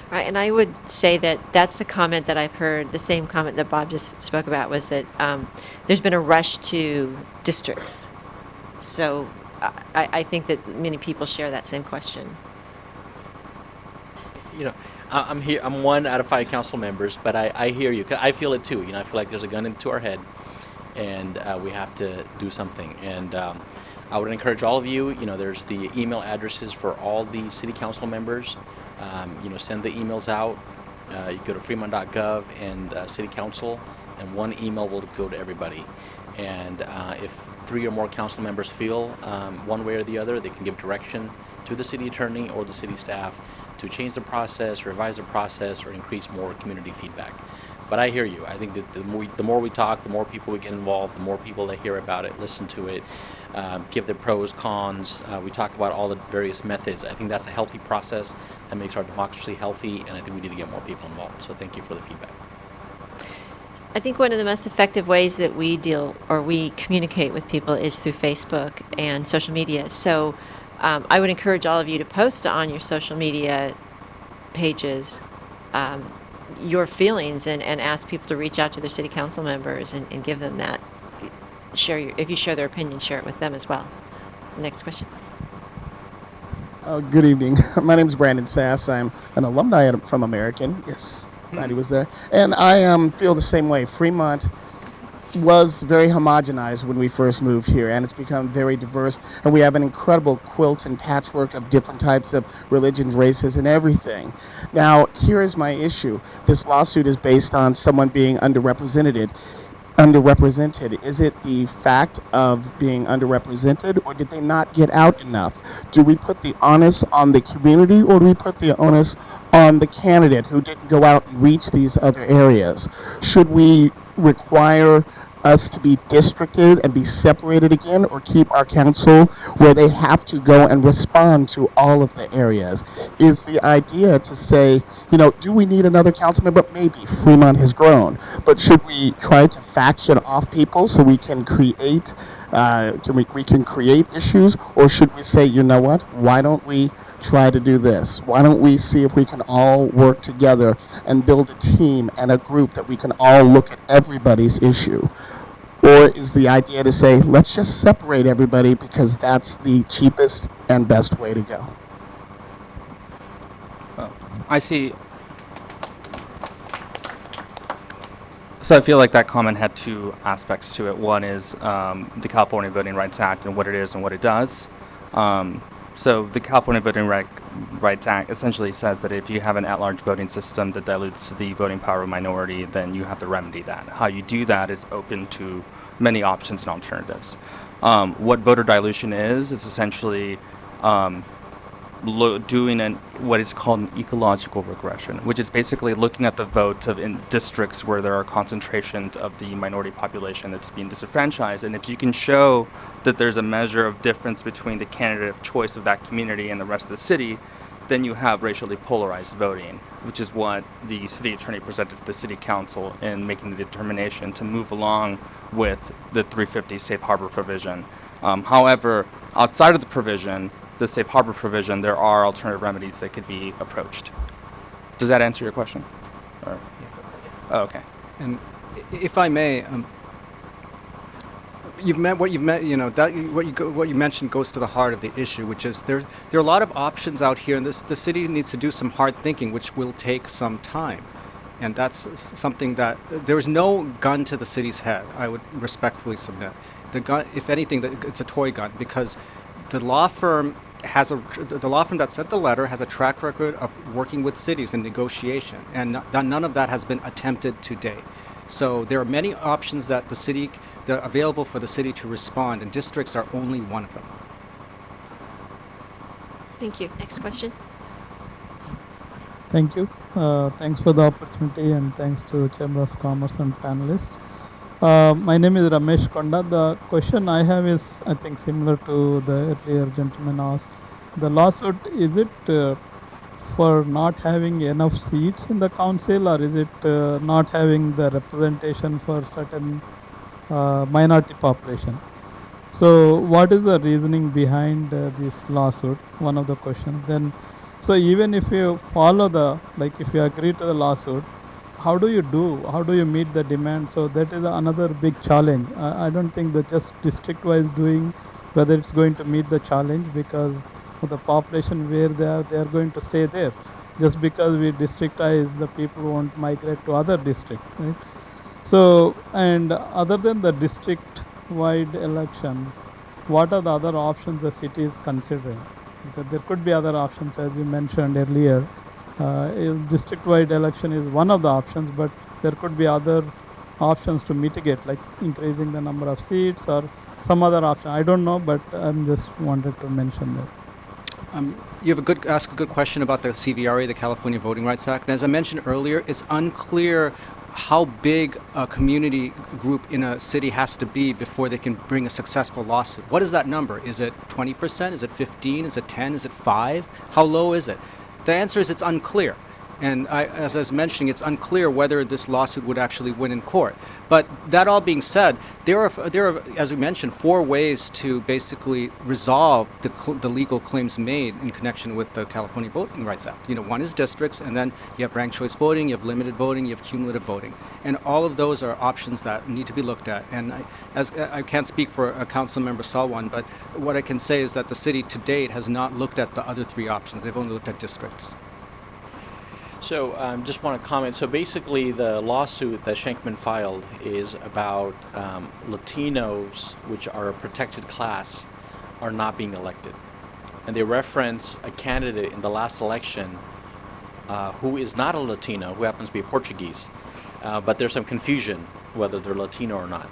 Right, and I would say that that's the comment that I've heard, the same comment that Bob just spoke about, was that there's been a rush to districts. So I think that many people share that same question. I'm here. I'm 1 out of 5 council members, but I hear you. 'Cause I feel it too. I feel like there's a gun into our head, and we have to do something. And I would encourage all of you. There's the email addresses for all the city council members. Send the emails out. You go to fremont.gov and City Council, and one email will go to everybody. And if 3 or more council members feel one way or the other, they can give direction to the city attorney or the city staff to change the process, revise the process, or increase more community feedback. But I hear you. I think that the more we talk, the more people we get involved, the more people that hear about it, listen to it, give the pros, cons. We talk about all the various methods. I think that's a healthy process that makes our democracy healthy, and I think we need to get more people involved. So thank you for the feedback. I think one of the most effective ways that we communicate with people is through Facebook and social media. So I would encourage all of you to post on your social media pages your feelings and ask people to reach out to their city council members and give them that. If you share their opinion, share it with them as well. Next question. Good evening. My name is Brandon Sass. I'm an alumni from American. Yes, glad he was there. And I feel the same way. Fremont was very homogenized when we first moved here, and it's become very diverse, and we have an incredible quilt and patchwork of different types of religions, races, and everything. Now, here is my issue. This lawsuit is based on someone being underrepresented. Is it the fact of being underrepresented, or did they not get out enough? Do we put the onus on the community, or do we put the onus on the candidate who didn't go out and reach these other areas? Should we require us to be districted and be separated again, or keep our council where they have to go and respond to all of the areas? Is the idea to say, do we need another council member? Maybe. Fremont has grown. But should we try to faction off people so we can create we can create issues? Or should we say, you know what, why don't we try to do this? Why don't we see if we can all work together and build a team and a group that we can all look at everybody's issue? Or is the idea to say, let's just separate everybody because that's the cheapest and best way to go? I see. So I feel like that comment had two aspects to it. One is the California Voting Rights Act and what it is and what it does. So the California Voting Rights Act essentially says that if you have an at-large voting system that dilutes the voting power of a minority, then you have to remedy that. How you do that is open to many options and alternatives. What voter dilution is, it's essentially doing what is called an ecological regression, which is basically looking at the votes in districts where there are concentrations of the minority population that's being disenfranchised. And if you can show that there's a measure of difference between the candidate of choice of that community and the rest of the city, then you have racially polarized voting, which is what the city attorney presented to the city council in making the determination to move along with the 350 safe harbor provision. However, outside of the provision, the safe harbor provision, there are alternative remedies that could be approached. Does that answer your question? Or, oh, okay. And if I may, what you mentioned goes to the heart of the issue, which is there are a lot of options out here, and the city needs to do some hard thinking, which will take some time. And that's something that there is no gun to the city's head. I would respectfully submit. The gun, if anything, it's a toy gun, because the law firm that sent the letter has a track record of working with cities in negotiation, and none of that has been attempted to date. So there are many options that are available for the city to respond, and districts are only one of them. Thank you. Next question. Thank you. Thanks for the opportunity, and thanks to Chamber of Commerce and panelists. My name is Ramesh Konda. The question I have is, I think, similar to the earlier gentleman asked. The lawsuit, is it for not having enough seats in the council, or is it not having the representation for certain minority population? So what is the reasoning behind this lawsuit? One of the questions. Then, so even if you follow if you agree to the lawsuit, how do you meet the demand? So that is another big challenge. I don't think that just district-wise doing, whether it's going to meet the challenge, because of the population where they are going to stay there. Just because we districtize, the people won't migrate to other districts, right? So, and other than the district-wide elections, what are the other options the city is considering? Because there could be other options, as you mentioned earlier. District-wide election is one of the options, but there could be other options to mitigate, like increasing the number of seats or some other option. I don't know, but I'm just wanted to mention that. You have ask a good question about the CVRA, the California Voting Rights Act. And as I mentioned earlier, it's unclear how big a community group in a city has to be before they can bring a successful lawsuit. What is that number? Is it 20%? Is it 15? Is it 10? Is it 5? How low is it? The answer is it's unclear. And as I was mentioning, it's unclear whether this lawsuit would actually win in court. But that all being said, there are, as we mentioned, 4 ways to basically resolve the legal claims made in connection with the California Voting Rights Act. One is districts, and then you have ranked choice voting, you have limited voting, you have cumulative voting. And all of those are options that need to be looked at. And I can't speak for Councilmember Salwan, but what I can say is that the city to date has not looked at the other 3 options. They've only looked at districts. So just want to comment. So basically the lawsuit that Shankman filed is about Latinos, which are a protected class, are not being elected. And they reference a candidate in the last election who is not a Latino, who happens to be Portuguese. But there's some confusion whether they're Latino or not.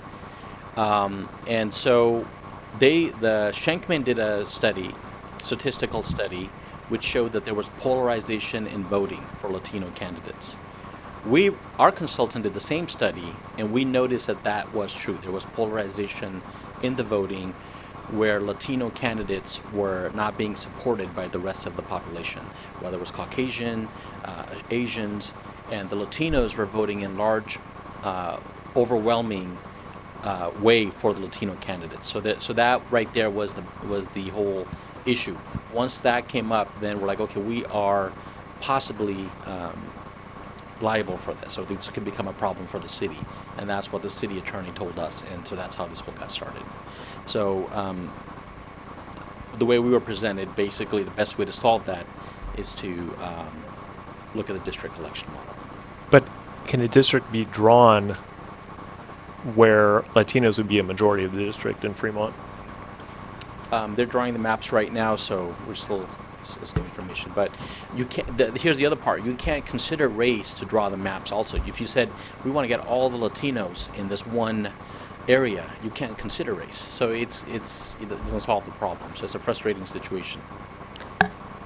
And so the Shankman did a statistical study, which showed that there was polarization in voting for Latino candidates. Our consultant did the same study, and we noticed that was true. There was polarization in the voting where Latino candidates were not being supported by the rest of the population, whether it was Caucasian, Asians, and the Latinos were voting in large, overwhelming way for the Latino candidates. So that right there was the whole issue. Once that came up, then we're like, okay, we are possibly liable for this, so this could become a problem for the city, and that's what the city attorney told us, and so that's how this whole got started. So the way we were presented, basically the best way to solve that is to look at the district election model. But can a district be drawn where Latinos would be a majority of the district in Fremont? They're drawing the maps right now, so we're still it's new information. But you can't. Here's the other part: you can't consider race to draw the maps. Also, if you said we want to get all the Latinos in this one area, you can't consider race. So it doesn't solve the problem. So it's a frustrating situation.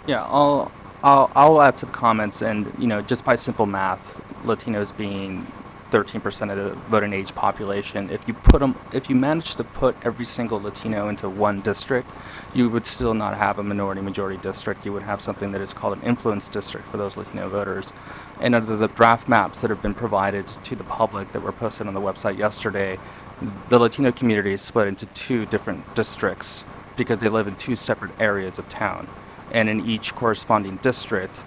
Yeah, I'll add some comments, and just by simple math, Latinos being 13% of the voting age population. If you manage to put every single Latino into one district, you would still not have a minority-majority district. You would have something that is called an influence district for those Latino voters. And under the draft maps that have been provided to the public that were posted on the website yesterday, the Latino community is split into 2 different districts because they live in 2 separate areas of town. And in each corresponding district,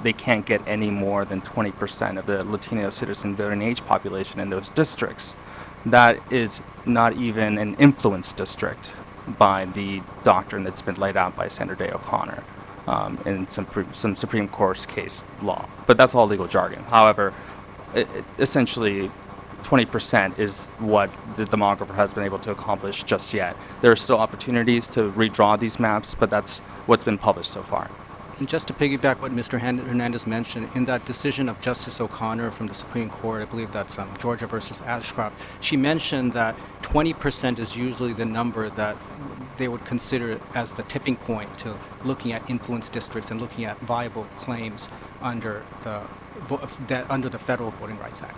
they can't get any more than 20% of the Latino citizen voting age population in those districts. That is not even an influence district by the doctrine that's been laid out by Sandra Day O'Connor in some Supreme Court case law. But that's all legal jargon. However, essentially 20% is what the demographer has been able to accomplish just yet. There are still opportunities to redraw these maps, but that's what's been published so far. And just to piggyback what Mr. Hernandez mentioned, in that decision of Justice O'Connor from the Supreme Court, I believe that's Georgia versus Ashcroft, she mentioned that 20% is usually the number that they would consider as the tipping point to looking at influence districts and looking at viable claims under the Federal Voting Rights Act.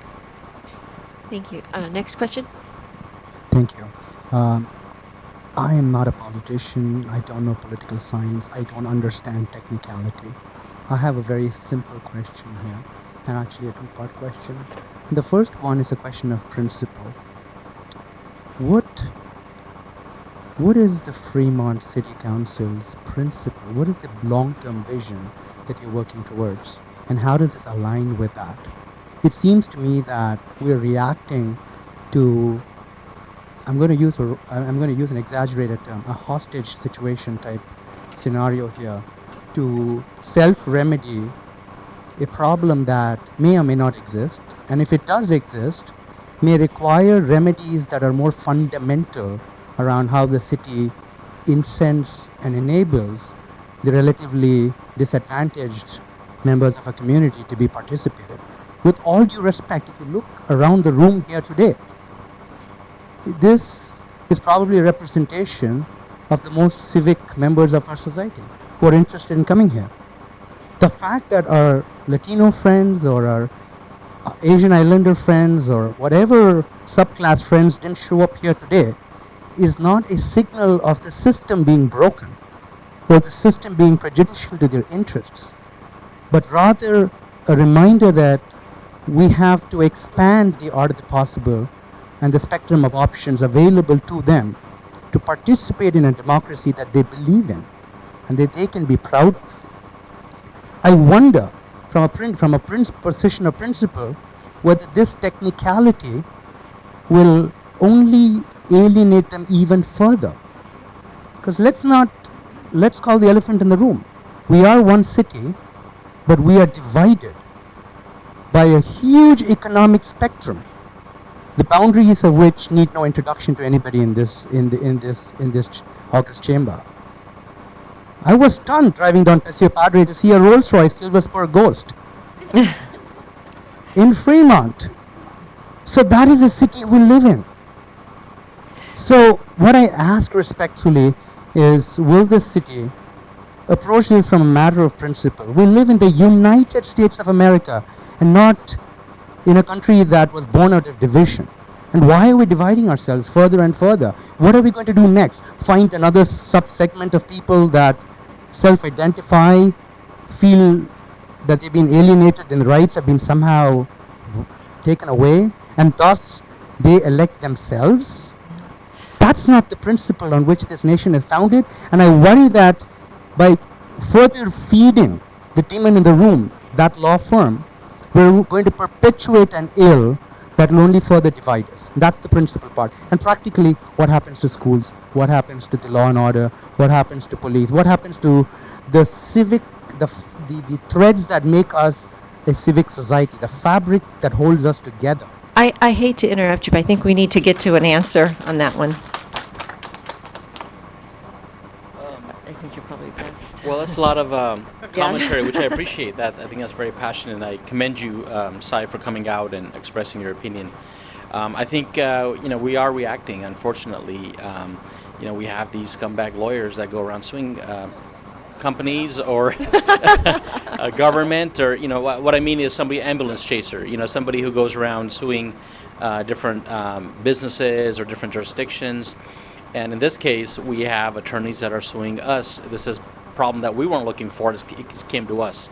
Thank you. Next question. Thank you. I am not a politician. I don't know political science. I don't understand technicality. I have a very simple question here, and actually a 2-part question. The first one is a question of principle. What is the Fremont City Council's principle? What is the long-term vision that you're working towards, and how does this align with that? It seems to me that we're reacting to, I'm going to use an exaggerated term, a hostage situation type scenario here, to self-remedy a problem that may or may not exist, and if it does exist, may require remedies that are more fundamental around how the city incents and enables the relatively disadvantaged members of a community to be participative. With all due respect, if you look around the room here today, this is probably a representation of the most civic members of our society who are interested in coming here. The fact that our Latino friends or our Asian Islander friends or whatever subclass friends didn't show up here today is not a signal of the system being broken or the system being prejudicial to their interests, but rather a reminder that we have to expand the art of the possible and the spectrum of options available to them to participate in a democracy that they believe in and that they can be proud of. I wonder, from a position of principle, whether this technicality will only alienate them even further. Because let's call the elephant in the room. We are one city, but we are divided by a huge economic spectrum, the boundaries of which need no introduction to anybody in this August chamber. I was stunned driving down Paseo Padre to see a Rolls-Royce Silver Spur Ghost in Fremont. So that is the city we live in. So what I ask respectfully is, will this city approach this from a matter of principle? We live in the United States of America and not in a country that was born out of division. And why are we dividing ourselves further and further? What are we going to do next? Find another sub-segment of people that self-identify, feel that they've been alienated and rights have been somehow taken away, and thus they elect themselves? That's not the principle on which this nation is founded, and I worry that by further feeding the demon in the room, that law firm, we're going to perpetuate an ill that will only further divide us. That's the principal part. And practically, what happens to schools? What happens to the law and order? What happens to police? What happens to the civic, the threads that make us a civic society, the fabric that holds us together? I hate to interrupt you, but I think we need to get to an answer on that one. I think you're probably best. Well, that's a lot of commentary, which I appreciate. That I think that's very passionate, and I commend you, Sai, for coming out and expressing your opinion. I think we are reacting. Unfortunately, we have these scumbag lawyers that go around suing companies or government, or what I mean is somebody ambulance chaser. Somebody who goes around suing different businesses or different jurisdictions. And in this case, we have attorneys that are suing us. This is a problem that we weren't looking for. It came to us.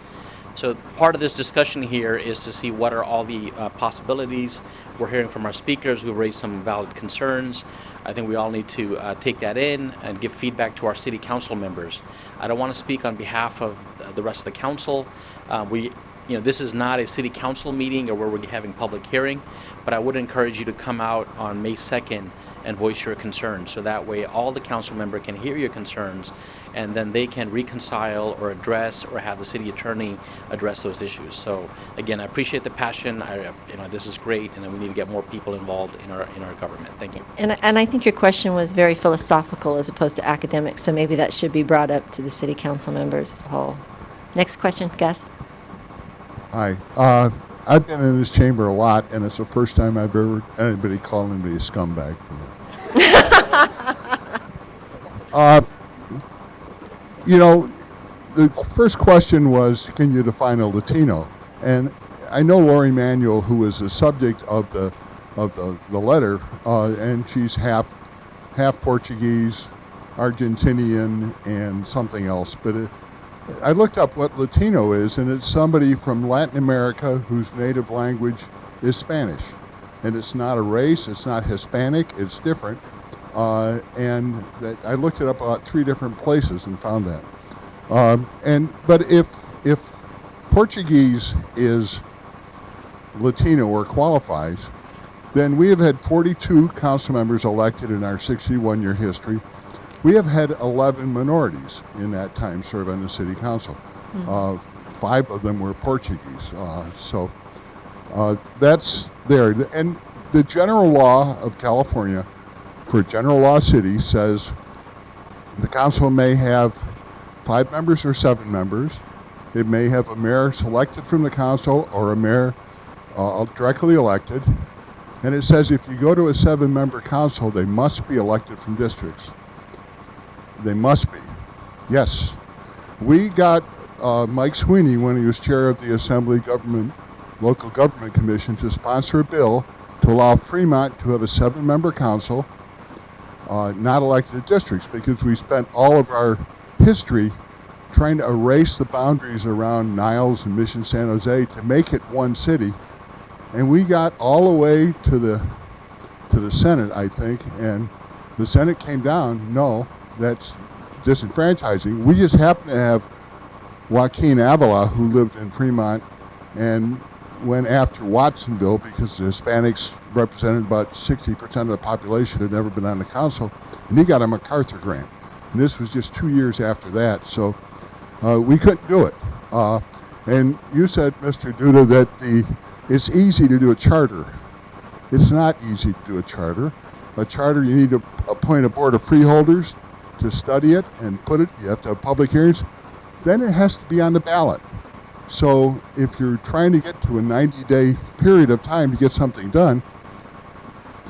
So part of this discussion here is to see what are all the possibilities. We're hearing from our speakers who raised some valid concerns. I think we all need to take that in and give feedback to our city council members. I don't want to speak on behalf of the rest of the council. This is not a city council meeting or where we're having public hearing, but I would encourage you to come out on May 2nd and voice your concerns. So that way all the council member can hear your concerns, and then they can reconcile or address or have the city attorney address those issues. So again, I appreciate the passion. This is great, and then we need to get more people involved in our government. Thank you. And I think your question was very philosophical as opposed to academic, so maybe that should be brought up to the city council members as a whole. Next question, Gus. Hi. I've been in this chamber a lot, and it's the first time I've ever anybody called anybody a scumbag for me. The first question was, can you define a Latino? And I know Lori Manuel, who is the subject of the letter, and she's half Portuguese, Argentinian, and something else. But I looked up what Latino is, and it's somebody from Latin America whose native language is Spanish. And it's not a race, it's not Hispanic, it's different. And that I looked it up about 3 different places and found that. But if Portuguese is Latino or qualifies, then we have had 42 council members elected in our 61-year history. We have had 11 minorities in that time serve on the city council. 5 of them were Portuguese. So that's there. And the general law of California for a general law city says the council may have 5 members or 7 members. It may have a mayor selected from the council or a mayor directly elected. And it says if you go to a 7-member council, they must be elected from districts. They must be. Yes. We got Mike Sweeney, when he was chair of the Assembly Local Government Commission, to sponsor a bill to allow Fremont to have a 7-member council, not elected districts, because we spent all of our history trying to erase the boundaries around Niles and Mission San Jose to make it one city. And we got all the way to the Senate, I think, and the Senate came down, no, that's disenfranchising. We just happen to have Joaquin Avila, who lived in Fremont and went after Watsonville because the Hispanics represented about 60% of the population, had never been on the council, and he got a MacArthur grant. And this was just 2 years after that, so we couldn't do it. And you said, Mr. Duda, that it's easy to do a charter. It's not easy to do a charter. A charter, you need to appoint a board of freeholders to study it and put it. You have to have public hearings. Then it has to be on the ballot. So if you're trying to get to a 90-day period of time to get something done,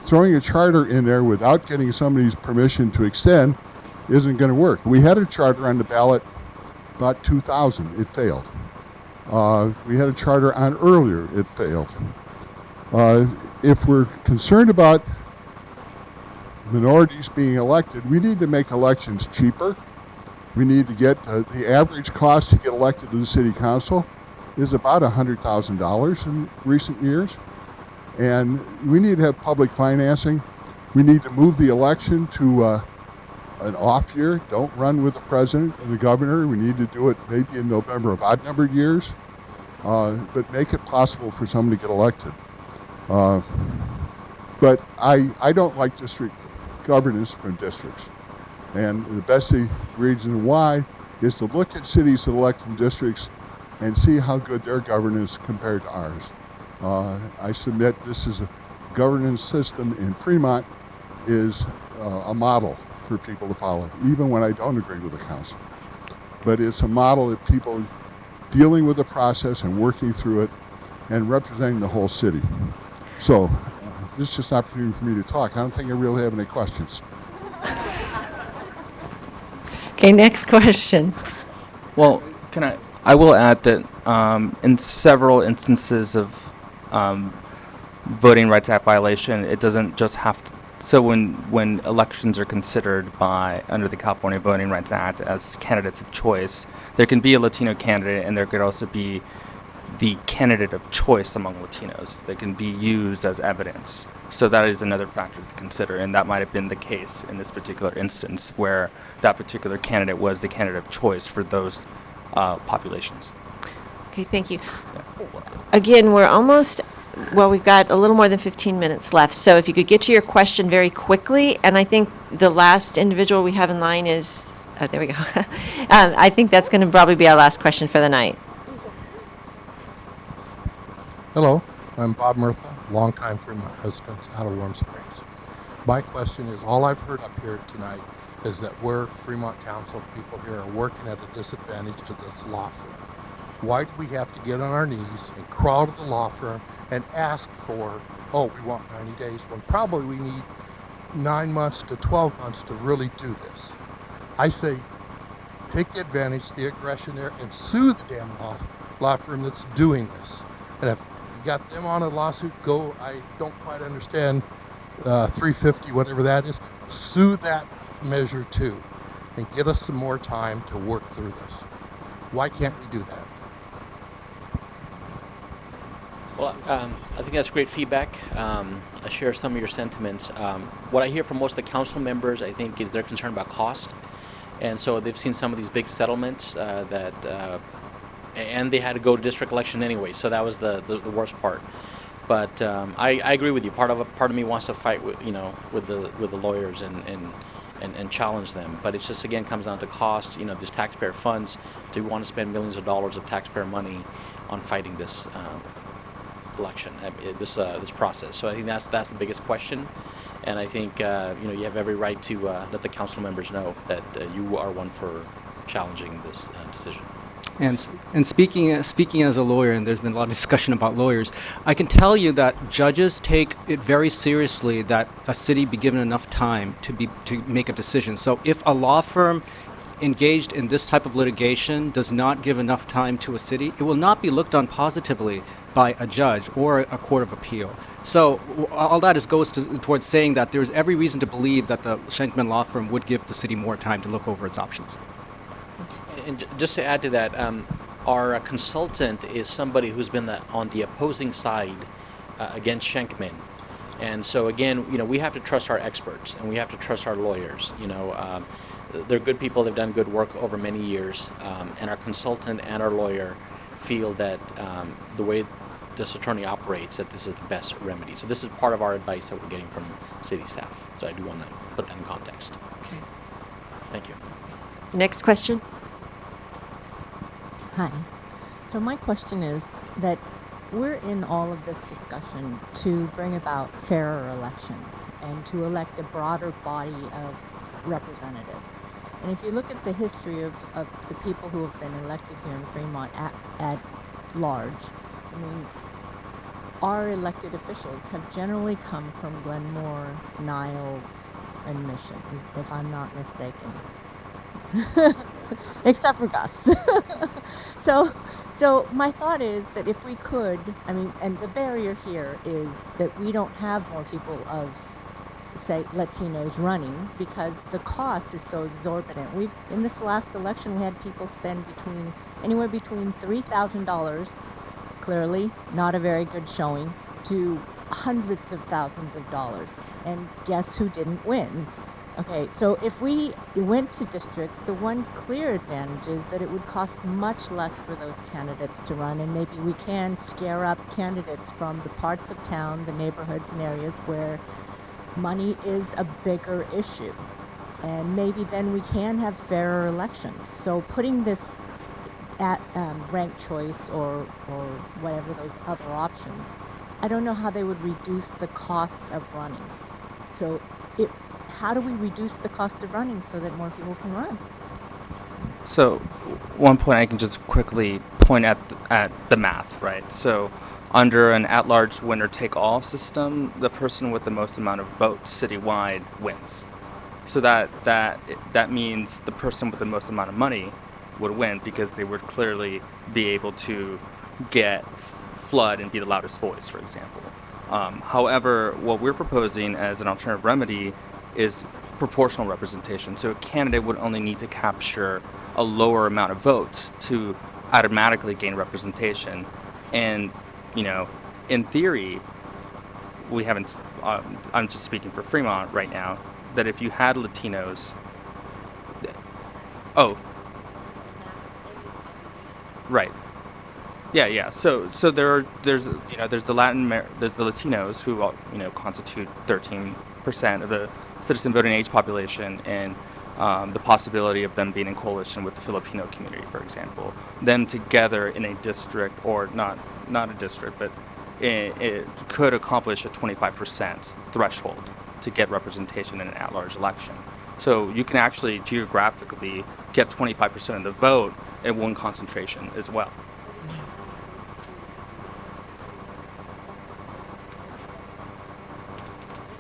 throwing a charter in there without getting somebody's permission to extend isn't going to work. We had a charter on the ballot about 2000. It failed. We had a charter on earlier. It failed. If we're concerned about minorities being elected, we need to make elections cheaper. We need to get the average cost to get elected to the city council is about $100,000 in recent years. And we need to have public financing. We need to move the election to an off year. Don't run with the president and the governor. We need to do it maybe in November of odd-numbered years, but make it possible for someone to get elected. But I don't like district governance from districts. And the best reason why is to look at cities that elect from districts and see how good their governance compared to ours. I submit this is a governance system in Fremont is a model for people to follow, even when I don't agree with the council. But it's a model that people dealing with the process and working through it and representing the whole city. So this is just an opportunity for me to talk. I don't think I really have any questions. Okay, next question. Well, I will add that in several instances of Voting Rights Act violation, it doesn't just have to. So when elections are considered under the California Voting Rights Act as candidates of choice, there can be a Latino candidate, and there could also be the candidate of choice among Latinos that can be used as evidence. So that is another factor to consider, and that might have been the case in this particular instance, where that particular candidate was the candidate of choice for those populations. Okay, thank you. Again, we've got a little more than 15 minutes left, so if you could get to your question very quickly, and I think the last individual we have in line is, there we go. I think that's going to probably be our last question for the night. Hello, I'm Bob Murtha, longtime Fremont resident out of Warm Springs. My question is, all I've heard up here tonight is that we're Fremont Council people here are working at a disadvantage to this law firm. Why do we have to get on our knees and crawl to the law firm and ask for, we want 90 days, when probably we need 9 months to 12 months to really do this? I say, take the advantage, the aggression there, and sue the damn law firm that's doing this. And if you got them on a lawsuit, I don't quite understand 350, whatever that is, sue that measure too, and get us some more time to work through this. Why can't we do that? Well, I think that's great feedback. I share some of your sentiments. What I hear from most of the council members, I think, is they're concerned about cost. And so they've seen some of these big settlements and they had to go to district election anyway, so that was the worst part. But I agree with you. Part of me wants to fight with the lawyers and challenge them. But it's just, again, comes down to cost. These taxpayer funds. Do we want to spend millions of dollars of taxpayer money on fighting this election, this process? So I think that's the biggest question. And I think you have every right to let the council members know that you are one for challenging this decision. And speaking as a lawyer, and there's been a lot of discussion about lawyers, I can tell you that judges take it very seriously that a city be given enough time to make a decision. So if a law firm engaged in this type of litigation does not give enough time to a city, it will not be looked on positively by a judge or a court of appeal. So all that goes towards saying that there's every reason to believe that the Schenkman law firm would give the city more time to look over its options. And just to add to that, our consultant is somebody who's been on the opposing side against Schenkman. And so again, we have to trust our experts and we have to trust our lawyers. They're good people. They've done good work over many years. And our consultant and our lawyer feel that the way this attorney operates, that this is the best remedy. So this is part of our advice that we're getting from city staff. So I do want to put that in context. Okay. Thank you. Next question. Hi. So my question is that we're in all of this discussion to bring about fairer elections and to elect a broader body of representatives. And if you look at the history of the people who have been elected here in Fremont at large, I mean, our elected officials have generally come from Glenmore, Niles, and Mission, if I'm not mistaken. Except for Gus. So my thought is that if we could, I mean, and the barrier here is that we don't have more people of, say, Latinos running because the cost is so exorbitant. In this last election, we had people spend anywhere between $3,000, clearly not a very good showing, to hundreds of thousands of dollars. And guess who didn't win? Okay, so if we went to districts, the one clear advantage is that it would cost much less for those candidates to run, and maybe we can scare up candidates from the parts of town, the neighborhoods and areas where money is a bigger issue. And maybe then we can have fairer elections. So putting this at ranked choice or whatever those other options, I don't know how they would reduce the cost of running. So how do we reduce the cost of running so that more people can run? So one point I can just quickly point at the math, right? So under an at-large winner-take-all system, the person with the most amount of votes citywide wins. So that means the person with the most amount of money would win because they would clearly be able to flood and be the loudest voice, for example. However, what we're proposing as an alternative remedy is proportional representation. So a candidate would only need to capture a lower amount of votes to automatically gain representation. And, in theory, we haven't, I'm just speaking for Fremont right now, that if you had Latinos, right. Yeah. So there's the Latinos who constitute 13% of the citizen voting age population, and the possibility of them being in coalition with the Filipino community, for example, them together in a district, or not a district, but it could accomplish a 25% threshold to get representation in an at-large election. So you can actually geographically get 25% of the vote in one concentration as well.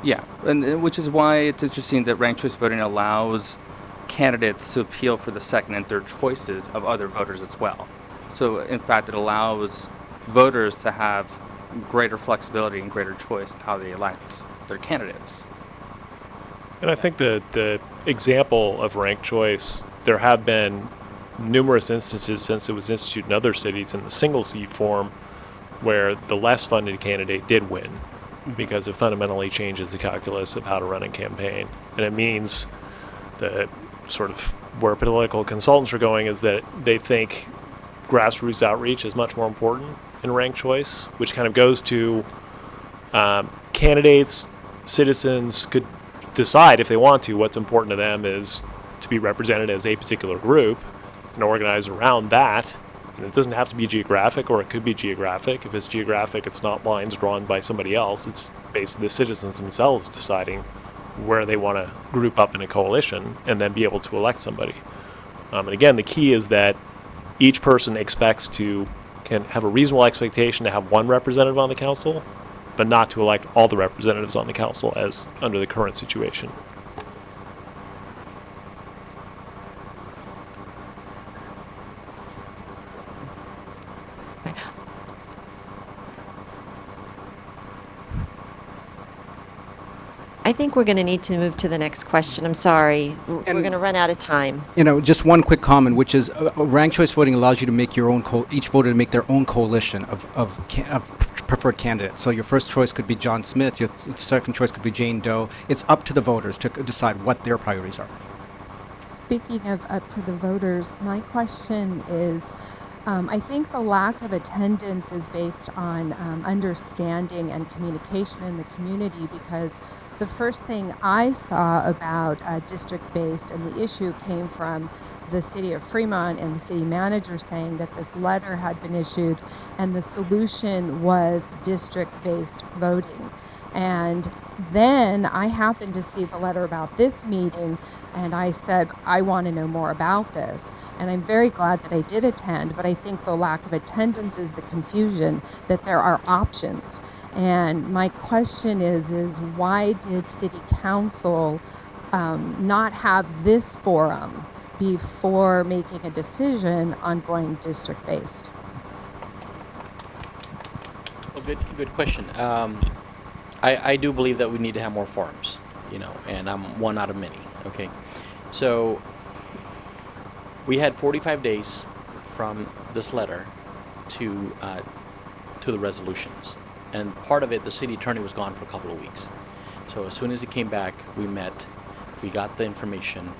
Yeah, and which is why it's interesting that ranked choice voting allows candidates to appeal for the second and third choices of other voters as well. So in fact, it allows voters to have greater flexibility and greater choice in how they elect their candidates. And I think the example of ranked choice, there have been numerous instances since it was instituted in other cities in the single seat form where the less funded candidate did win, because it fundamentally changes the calculus of how to run a campaign. And it means that sort of where political consultants are going is that they think grassroots outreach is much more important in ranked choice, which kind of goes to candidates, citizens could decide if they want to, what's important to them is to be represented as a particular group and organize around that. And it doesn't have to be geographic, or it could be geographic. If it's geographic, it's not lines drawn by somebody else. It's basically the citizens themselves deciding where they want to group up in a coalition and then be able to elect somebody. And again, the key is that each person can have a reasonable expectation to have one representative on the council, but not to elect all the representatives on the council as under the current situation. I think we're going to need to move to the next question. I'm sorry. We're going to run out of time. Just one quick comment, which is ranked choice voting allows you to make your own each voter to make their own coalition of preferred candidates. So your first choice could be John Smith. Your second choice could be Jane Doe. It's up to the voters to decide what their priorities are. Speaking of up to the voters, my question is, I think the lack of attendance is based on understanding and communication in the community, because the first thing I saw about district-based and the issue came from the city of Fremont and the city manager saying that this letter had been issued and the solution was district-based voting. And then I happened to see the letter about this meeting, and I said, I want to know more about this. And I'm very glad that I did attend, but I think the lack of attendance is the confusion that there are options. And my question is why did City Council not have this forum before making a decision on going district-based? Well, good question. I do believe that we need to have more forums, and I'm one out of many. Okay, so we had 45 days from this letter to the resolutions. And part of it, the city attorney was gone for a couple of weeks. So as soon as he came back, we met, we got the information,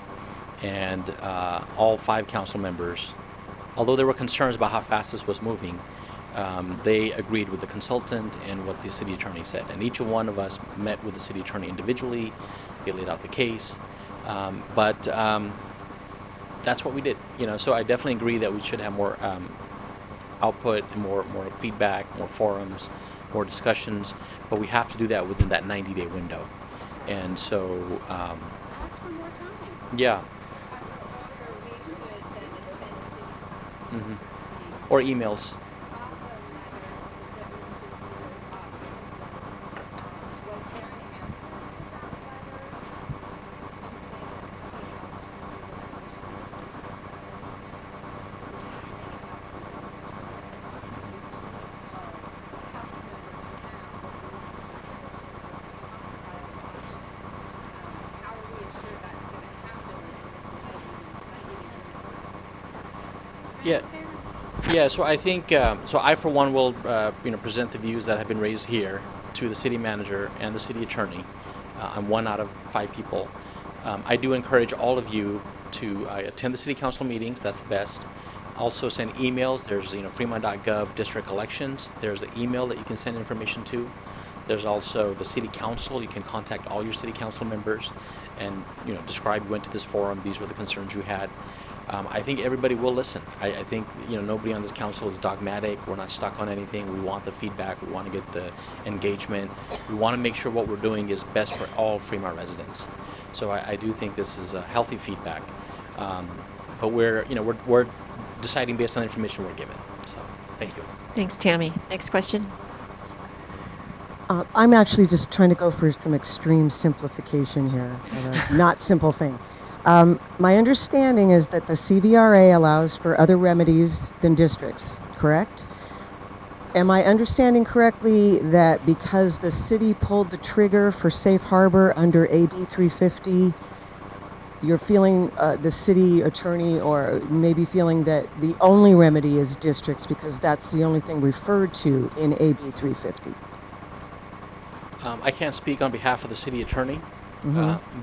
and all 5 council members, although there were concerns about how fast this was moving, they agreed with the consultant and what the city attorney said. And each one of us met with the city attorney individually. They laid out the case. But that's what we did. So I definitely agree that we should have more output and more feedback, more forums, more discussions, but we have to do that within that 90-day window. And so, Ask for more time. yeah. Or emails. Yeah. So I think so. I, for one, will present the views that have been raised here to the city manager and the city attorney. I'm one out of 5 people. I do encourage all of you to attend the city council meetings. That's the best. Also send emails. There's Fremont.gov district elections. There's an email that you can send information to. There's also the city council. You can contact all your city council members and describe you went to this forum. These were the concerns you had. I think everybody will listen. I think nobody on this council is dogmatic. We're not stuck on anything. We want the feedback. We want to get the engagement. We want to make sure what we're doing is best for all Fremont residents. So I do think this is a healthy feedback. But we're deciding based on the information we're given. So thank you. Thanks, Tammy. Next question. I'm actually just trying to go for some extreme simplification here, of a not simple thing. My understanding is that the CVRA allows for other remedies than districts, correct? Am I understanding correctly that because the city pulled the trigger for safe harbor under AB 350, you're feeling, the city attorney or maybe feeling that the only remedy is districts because that's the only thing referred to in AB 350? I can't speak on behalf of the city attorney.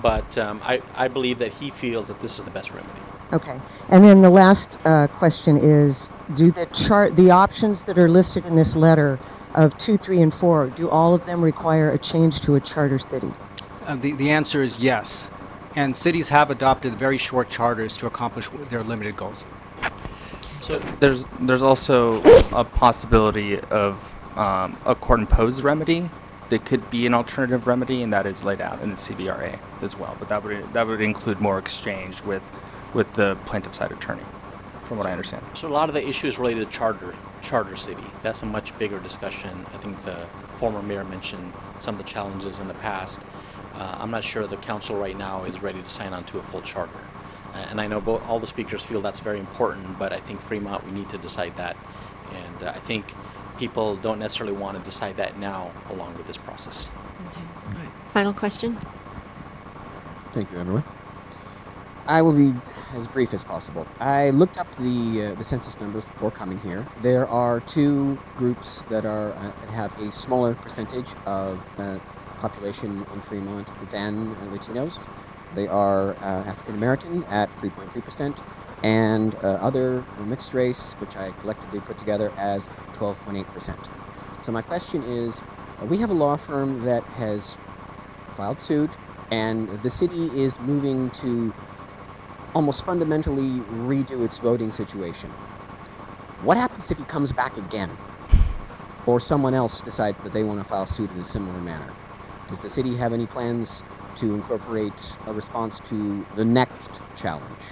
But I believe that he feels that this is the best remedy. Okay. And then the last question is, do the options that are listed in this letter of 2, 3, and 4, do all of them require a change to a charter city? The answer is yes. And cities have adopted very short charters to accomplish their limited goals. So there's also a possibility of a court-imposed remedy. There could be an alternative remedy, and that is laid out in the CVRA as well. But that would include more exchange with the plaintiff side attorney. from what I understand. So a lot of the issues related to charter city. That's a much bigger discussion. I think the former mayor mentioned some of the challenges in the past. I'm not sure the council right now is ready to sign on to a full charter. And I know all the speakers feel that's very important, but I think Fremont, we need to decide that. And I think people don't necessarily want to decide that now along with this process. Okay. Final question? Thank you, everyone. I will be as brief as possible. I looked up the census numbers before coming here. There are two groups that have a smaller percentage of the population in Fremont than Latinos. They are African American at 3.3% and other mixed race, which I collectively put together as 12.8%. So my question is, we have a law firm that has filed suit, and the city is moving to almost fundamentally redo its voting situation. What happens if he comes back again? Or someone else decides that they want to file suit in a similar manner? Does the city have any plans to incorporate a response to the next challenge?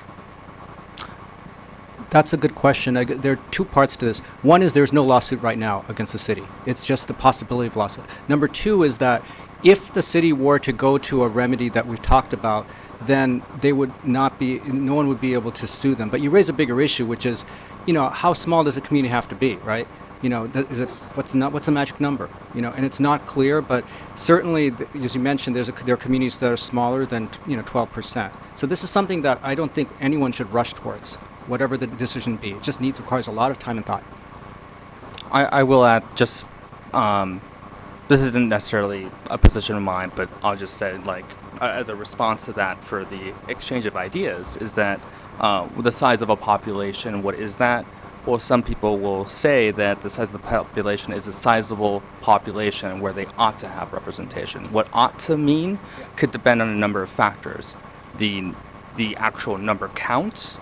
That's a good question. There are two parts to this. One is there's no lawsuit right now against the city. It's just the possibility of lawsuit. Number two is that if the city were to go to a remedy that we've talked about, then they would not be, no one would be able to sue them. But you raise a bigger issue, which is, how small does a community have to be, right? What's the magic number? And it's not clear, but certainly, as you mentioned, there are communities that are smaller than 12%. So this is something that I don't think anyone should rush towards, whatever the decision be. It just requires a lot of time and thought. I will add just, this isn't necessarily a position of mine, but I'll just say, as a response to that for the exchange of ideas, is that the size of a population, what is that? Well, some people will say that the size of the population is a sizable population where they ought to have representation. What ought to mean could depend on a number of factors. The actual number count,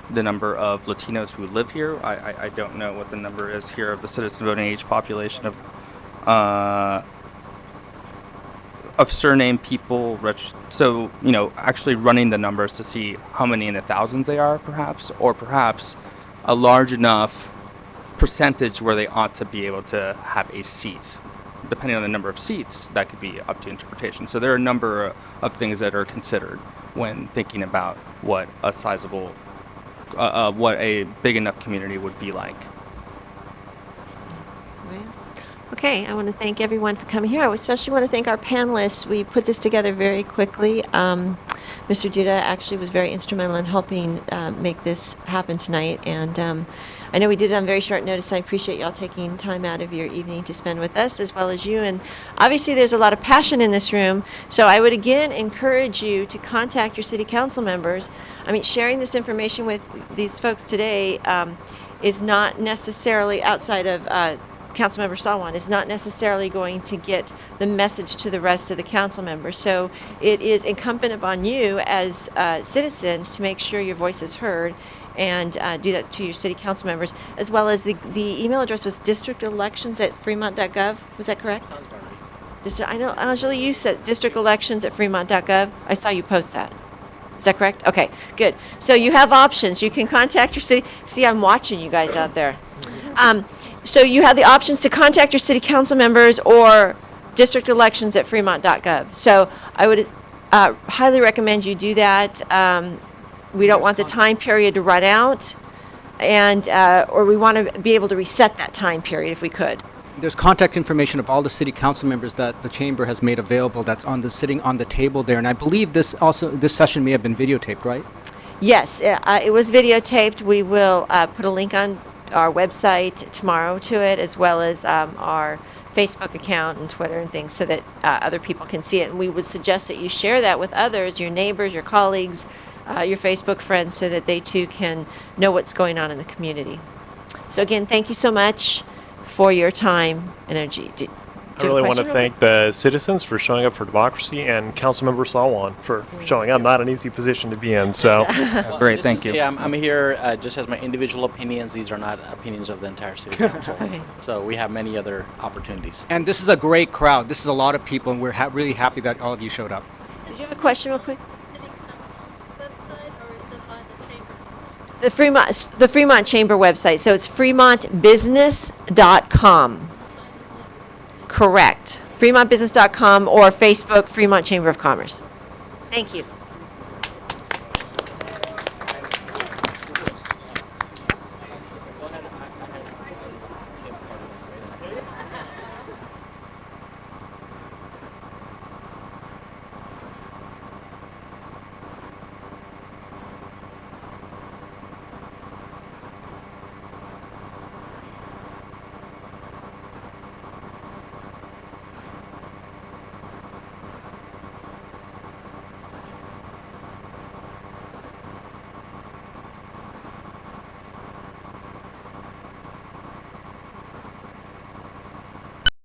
the number of Latinos who live here. I don't know what the number is here of the citizen voting age population of surname people. So, actually running the numbers to see how many in the thousands they are, perhaps, or perhaps a large enough percentage where they ought to be able to have a seat. Depending on the number of seats, that could be up to interpretation. So there are a number of things that are considered when thinking about what a sizable, what a big enough community would be like. Okay, I want to thank everyone for coming here. I especially want to thank our panelists. We put this together very quickly. Mr. Duda actually was very instrumental in helping make this happen tonight. And I know we did it on very short notice. I appreciate y'all taking time out of your evening to spend with us, as well as you. And obviously there's a lot of passion in this room. So I would again encourage you to contact your city council members. I mean, sharing this information with these folks today is not necessarily outside of Councilmember Salwan is not necessarily going to get the message to the rest of the council members. So it is incumbent upon you as citizens to make sure your voice is heard and do that to your city council members, as well as the email address was districtelections@fremont.gov. Was that correct? I know, Anjali, you said districtelections@fremont.gov. I saw you post that. Is that correct? Okay, good. So you have options. You can contact your city. See, I'm watching you guys out there. So you have the options to contact your city council members or districtelections@fremont.gov. So I would highly recommend you do that. We don't want the time period to run out, and or we want to be able to reset that time period if we could. There's contact information of all the city council members that the chamber has made available that's sitting on the table there. And I believe this session may have been videotaped, right? Yes, it was videotaped. We will put a link on our website tomorrow to it, as well as our Facebook account and Twitter and things, so that other people can see it. And we would suggest that you share that with others, your neighbors, your colleagues, your Facebook friends, so that they too can know what's going on in the community. So again, thank you so much for your time and energy. I really want to thank the citizens for showing up for democracy, and Councilmember Salwan for showing up. Not an easy position to be in. So, great, thank you. Yeah, I'm here just as my individual opinions. These are not opinions of the entire city council. So we have many other opportunities. And this is a great crowd. This is a lot of people, and we're really happy that all of you showed up. Did you have a question real quick? The Fremont Chamber website. So it's fremontbusiness.com. Correct. fremontbusiness.com or Facebook, Fremont Chamber of Commerce. Thank you.